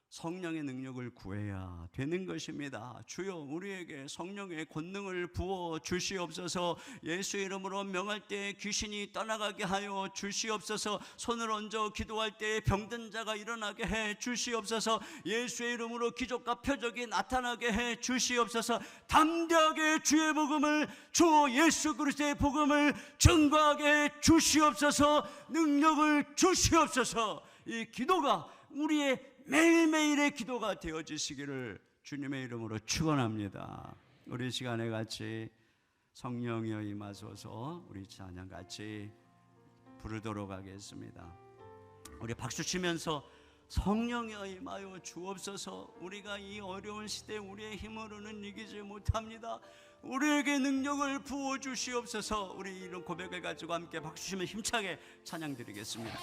성령의 능력을 구해야 되는 것입니다. 주여, 우리에게 성령의 권능을 부어 주시옵소서. 예수 이름으로 명할 때 귀신이 떠나가게 하여 주시옵소서. 손을 얹어 기도할 때 병든 자가 일어나게 해 주시옵소서. 예수의 이름으로 기적과 표적이 나타나게 해 주시옵소서. 담대하게 주의 복음을, 주 예수 그리스도의 복음을 증거하게 해 주시옵소서. 능력을 주시옵소서. 이 기도가 우리의 매일매일의 기도가 되어지시기를 주님의 이름으로 축원합니다. 우리 시간에 같이 성령이여 임하소서, 우리 찬양 같이 부르도록 하겠습니다. 우리 박수 치면서 성령이여 임하여 주옵소서. 우리가 이 어려운 시대에 우리의 힘으로는 이기지 못합니다. 우리에게 능력을 부어 주시옵소서. 우리 이런 고백을 가지고 함께 박수 치며 힘차게 찬양 드리겠습니다.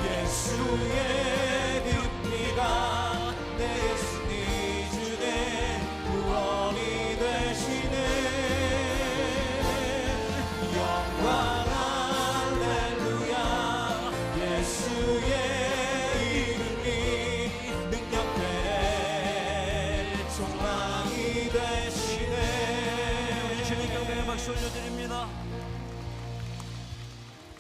예수의 늪이가 내 예수님 주의 구원이 박수 올려드립니다.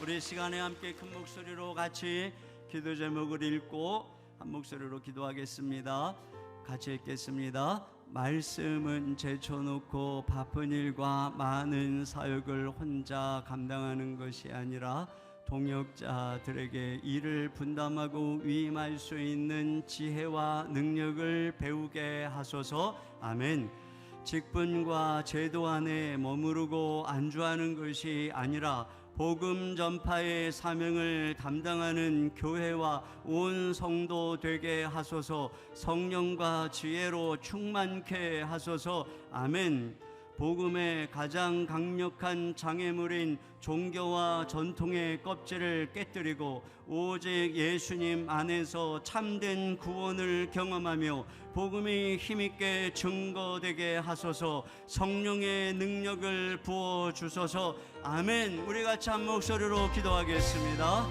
우리 시간에 함께 큰 목소리로 같이 기도 제목을 읽고 한 목소리로 기도하겠습니다. 같이 읽겠습니다. 말씀은 제쳐놓고 바쁜 일과 많은 사역을 혼자 감당하는 것이 아니라 동역자들에게 일을 분담하고 위임할 수 있는 지혜와 능력을 배우게 하소서. 아멘. 직분과 제도 안에 머무르고 안주하는 것이 아니라 복음 전파의 사명을 담당하는 교회와 온 성도 되게 하소서. 성령과 지혜로 충만케 하소서. 아멘. 복음의 가장 강력한 장애물인 종교와 전통의 껍질을 깨뜨리고 오직 예수님 안에서 참된 구원을 경험하며 복음이 힘있게 증거되게 하소서. 성령의 능력을 부어주소서. 아멘. 우리 같이 한 목소리로 기도하겠습니다.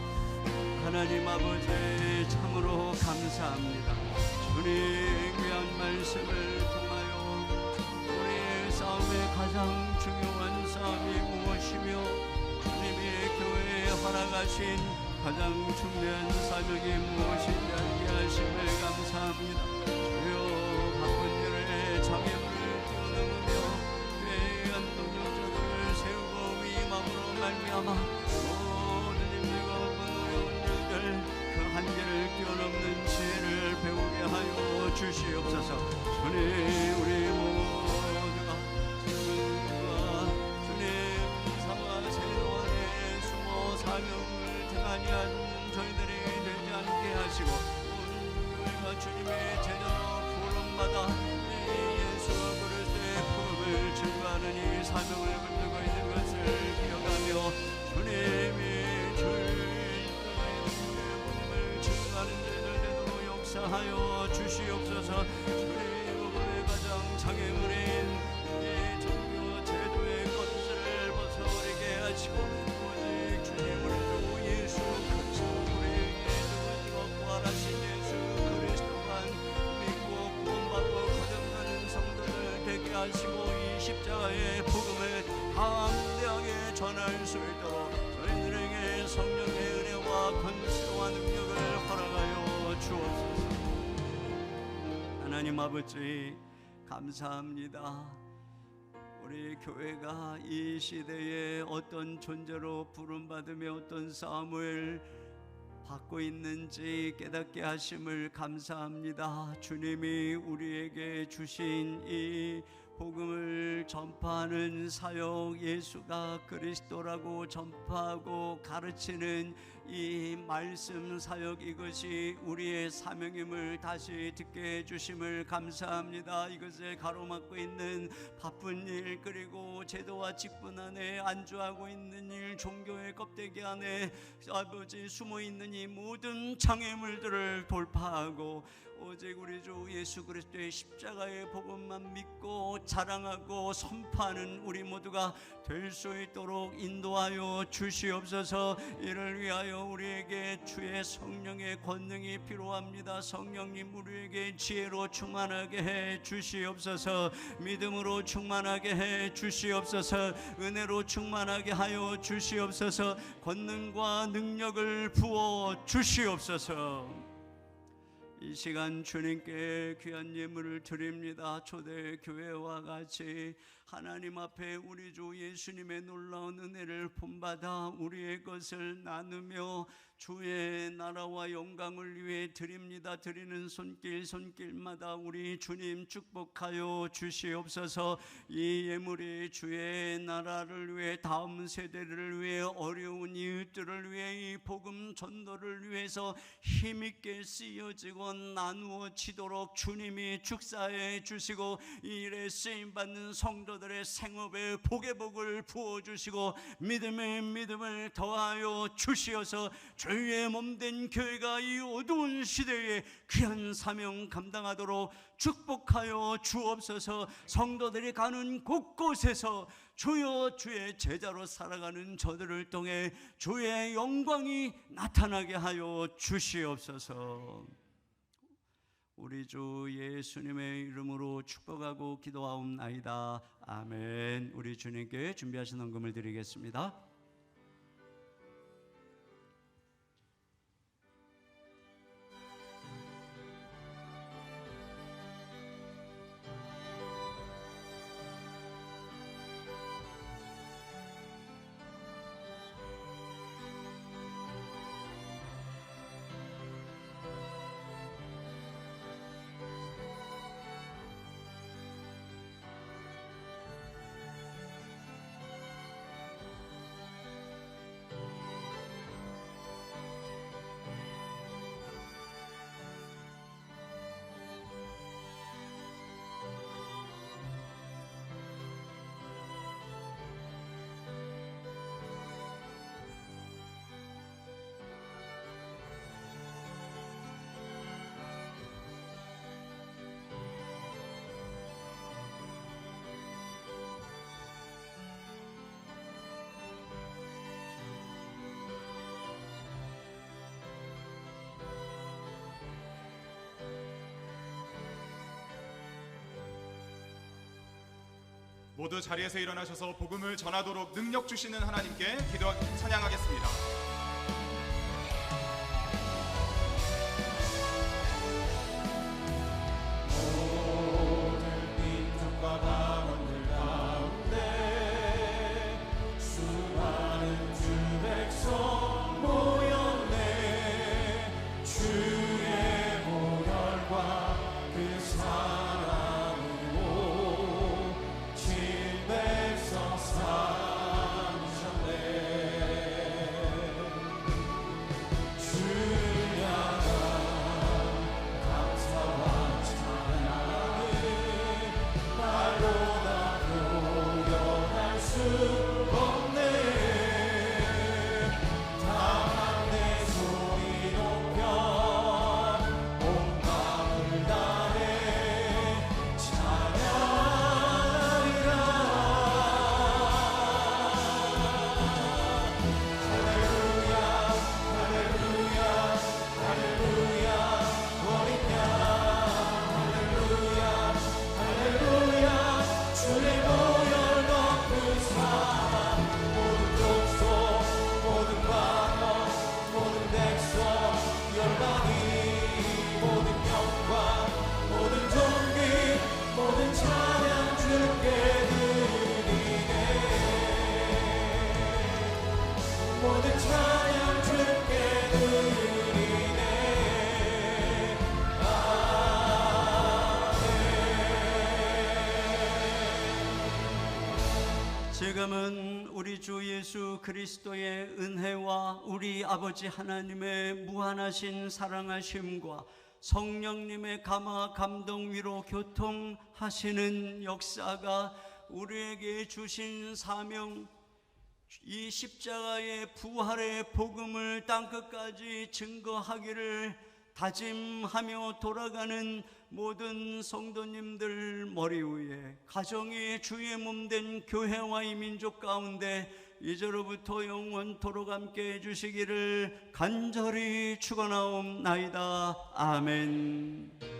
하나님 아버지, 참으로 감사합니다. 주님 귀한 말씀을 통하여 우리 싸움의 가장 중요한 싸움이 무엇이며 주님이 교회에 허락하신 가장 중요한 사명이 무엇인지 알게 하심을 감사합니다. 주여, 바쁜 일에 장애물을 뛰어넘으며 괴한 동역자들을 세우고 위임함으로 말미암아 모든 힘들과 어려운 일들 그 한계를 뛰어넘는 지혜를 배우게 하여 주시옵소서. 주님, 우리 모두가 주님과 주님 사와 제도 안에 숨어 사명을 등한히 하는 저희들이 되지 않게 하시고 우리가 주님의 제자로 부름받아 예수 그리스도의 복음을 증거하는 이 사명을 붙들고 있는 것을 기억하며 주님이 주의 복음을 증거하는 저희들 되도록 역사하여 주시옵소서. 주님, 복음의 가장 장애물인 이 종교 제도의 껍질을 벗어버리게 하시고 오직 주님 우리 주 예수 그리스도 우리에게 누구지고 부활하신 예수 그리스도만 믿고 구원받고 거듭나는 성도들 되게 하시고 이 십자가의 복음을 담대하게 전할 수 있도록 저희들에게 성령의 은혜와 권세와 능력을 허락하여 주옵소서. 하나님 아버지, 감사합니다. 우리 교회가 이 시대에 어떤 존재로 부름받으며 어떤 싸움을 받고 있는지 깨닫게 하심을 감사합니다. 주님이 우리에게 주신 이 복음을 전파하는 사역, 예수가 그리스도라고 전파하고 가르치는 이 말씀 사역, 이것이 우리의 사명임을 다시 듣게 해주심을 감사합니다. 이것에 가로막고 있는 바쁜 일, 그리고 제도와 직분 안에 안주하고 있는 일, 종교의 껍데기 안에 아버지 숨어있는 이 모든 장애물들을 돌파하고 오직 우리 주 예수 그리스도의 십자가의 복음만 믿고 자랑하고 선포하는 우리 모두가 될 수 있도록 인도하여 주시옵소서. 이를 위하여 우리에게 주의 성령의 권능이 필요합니다. 성령님, 우리에게 지혜로 충만하게 해 주시옵소서. 믿음으로 충만하게 해 주시옵소서. 은혜로 충만하게 하여 주시옵소서. 권능과 능력을 부어 주시옵소서. 이 시간 주님께 귀한 예물을 드립니다. 초대교회와 같이 하나님 앞에 우리 주 예수님의 놀라운 은혜를 본받아 우리의 것을 나누며 주의 나라와 영광을 위해 드립니다. 드리는 손길마다 우리 주님 축복하여 주시옵소서. 이 예물이 주의 나라를 위해, 다음 세대를 위해, 어려운 이웃들을 위해, 이 복음 전도를 위해서 힘있게 쓰여지고 나누어지도록 주님이 축사해 주시고 이 일에 쓰임받는 성도들의 생업에 복의 복을 부어주시고 믿음의 믿음을 더하여 주시어서 주의 몸된 교회가 이 어두운 시대에 귀한 사명 감당하도록 축복하여 주옵소서. 성도들이 가는 곳곳에서 주여 주의 제자로 살아가는 저들을 통해 주의 영광이 나타나게 하여 주시옵소서. 우리 주 예수님의 이름으로 축복하고 기도하옵나이다. 아멘. 우리 주님께 준비하신 헌금을 드리겠습니다. 모두 자리에서 일어나셔서 복음을 전하도록 능력 주시는 하나님께 기도 찬양하겠습니다. 지금은 우리 주 예수 그리스도의 은혜와 우리 아버지 하나님의 무한하신 사랑하심과 성령님의 감화 감동 위로 교통하시는 역사가 우리에게 주신 사명, 이 십자가의 부활의 복음을 땅끝까지 증거하기를 다짐하며 돌아가는 모든 성도님들 머리 위에 가정이 주의 몸된 교회와 이 민족 가운데 이제로부터 영원토록 함께 해주시기를 간절히 축원하옵나이다. 아멘.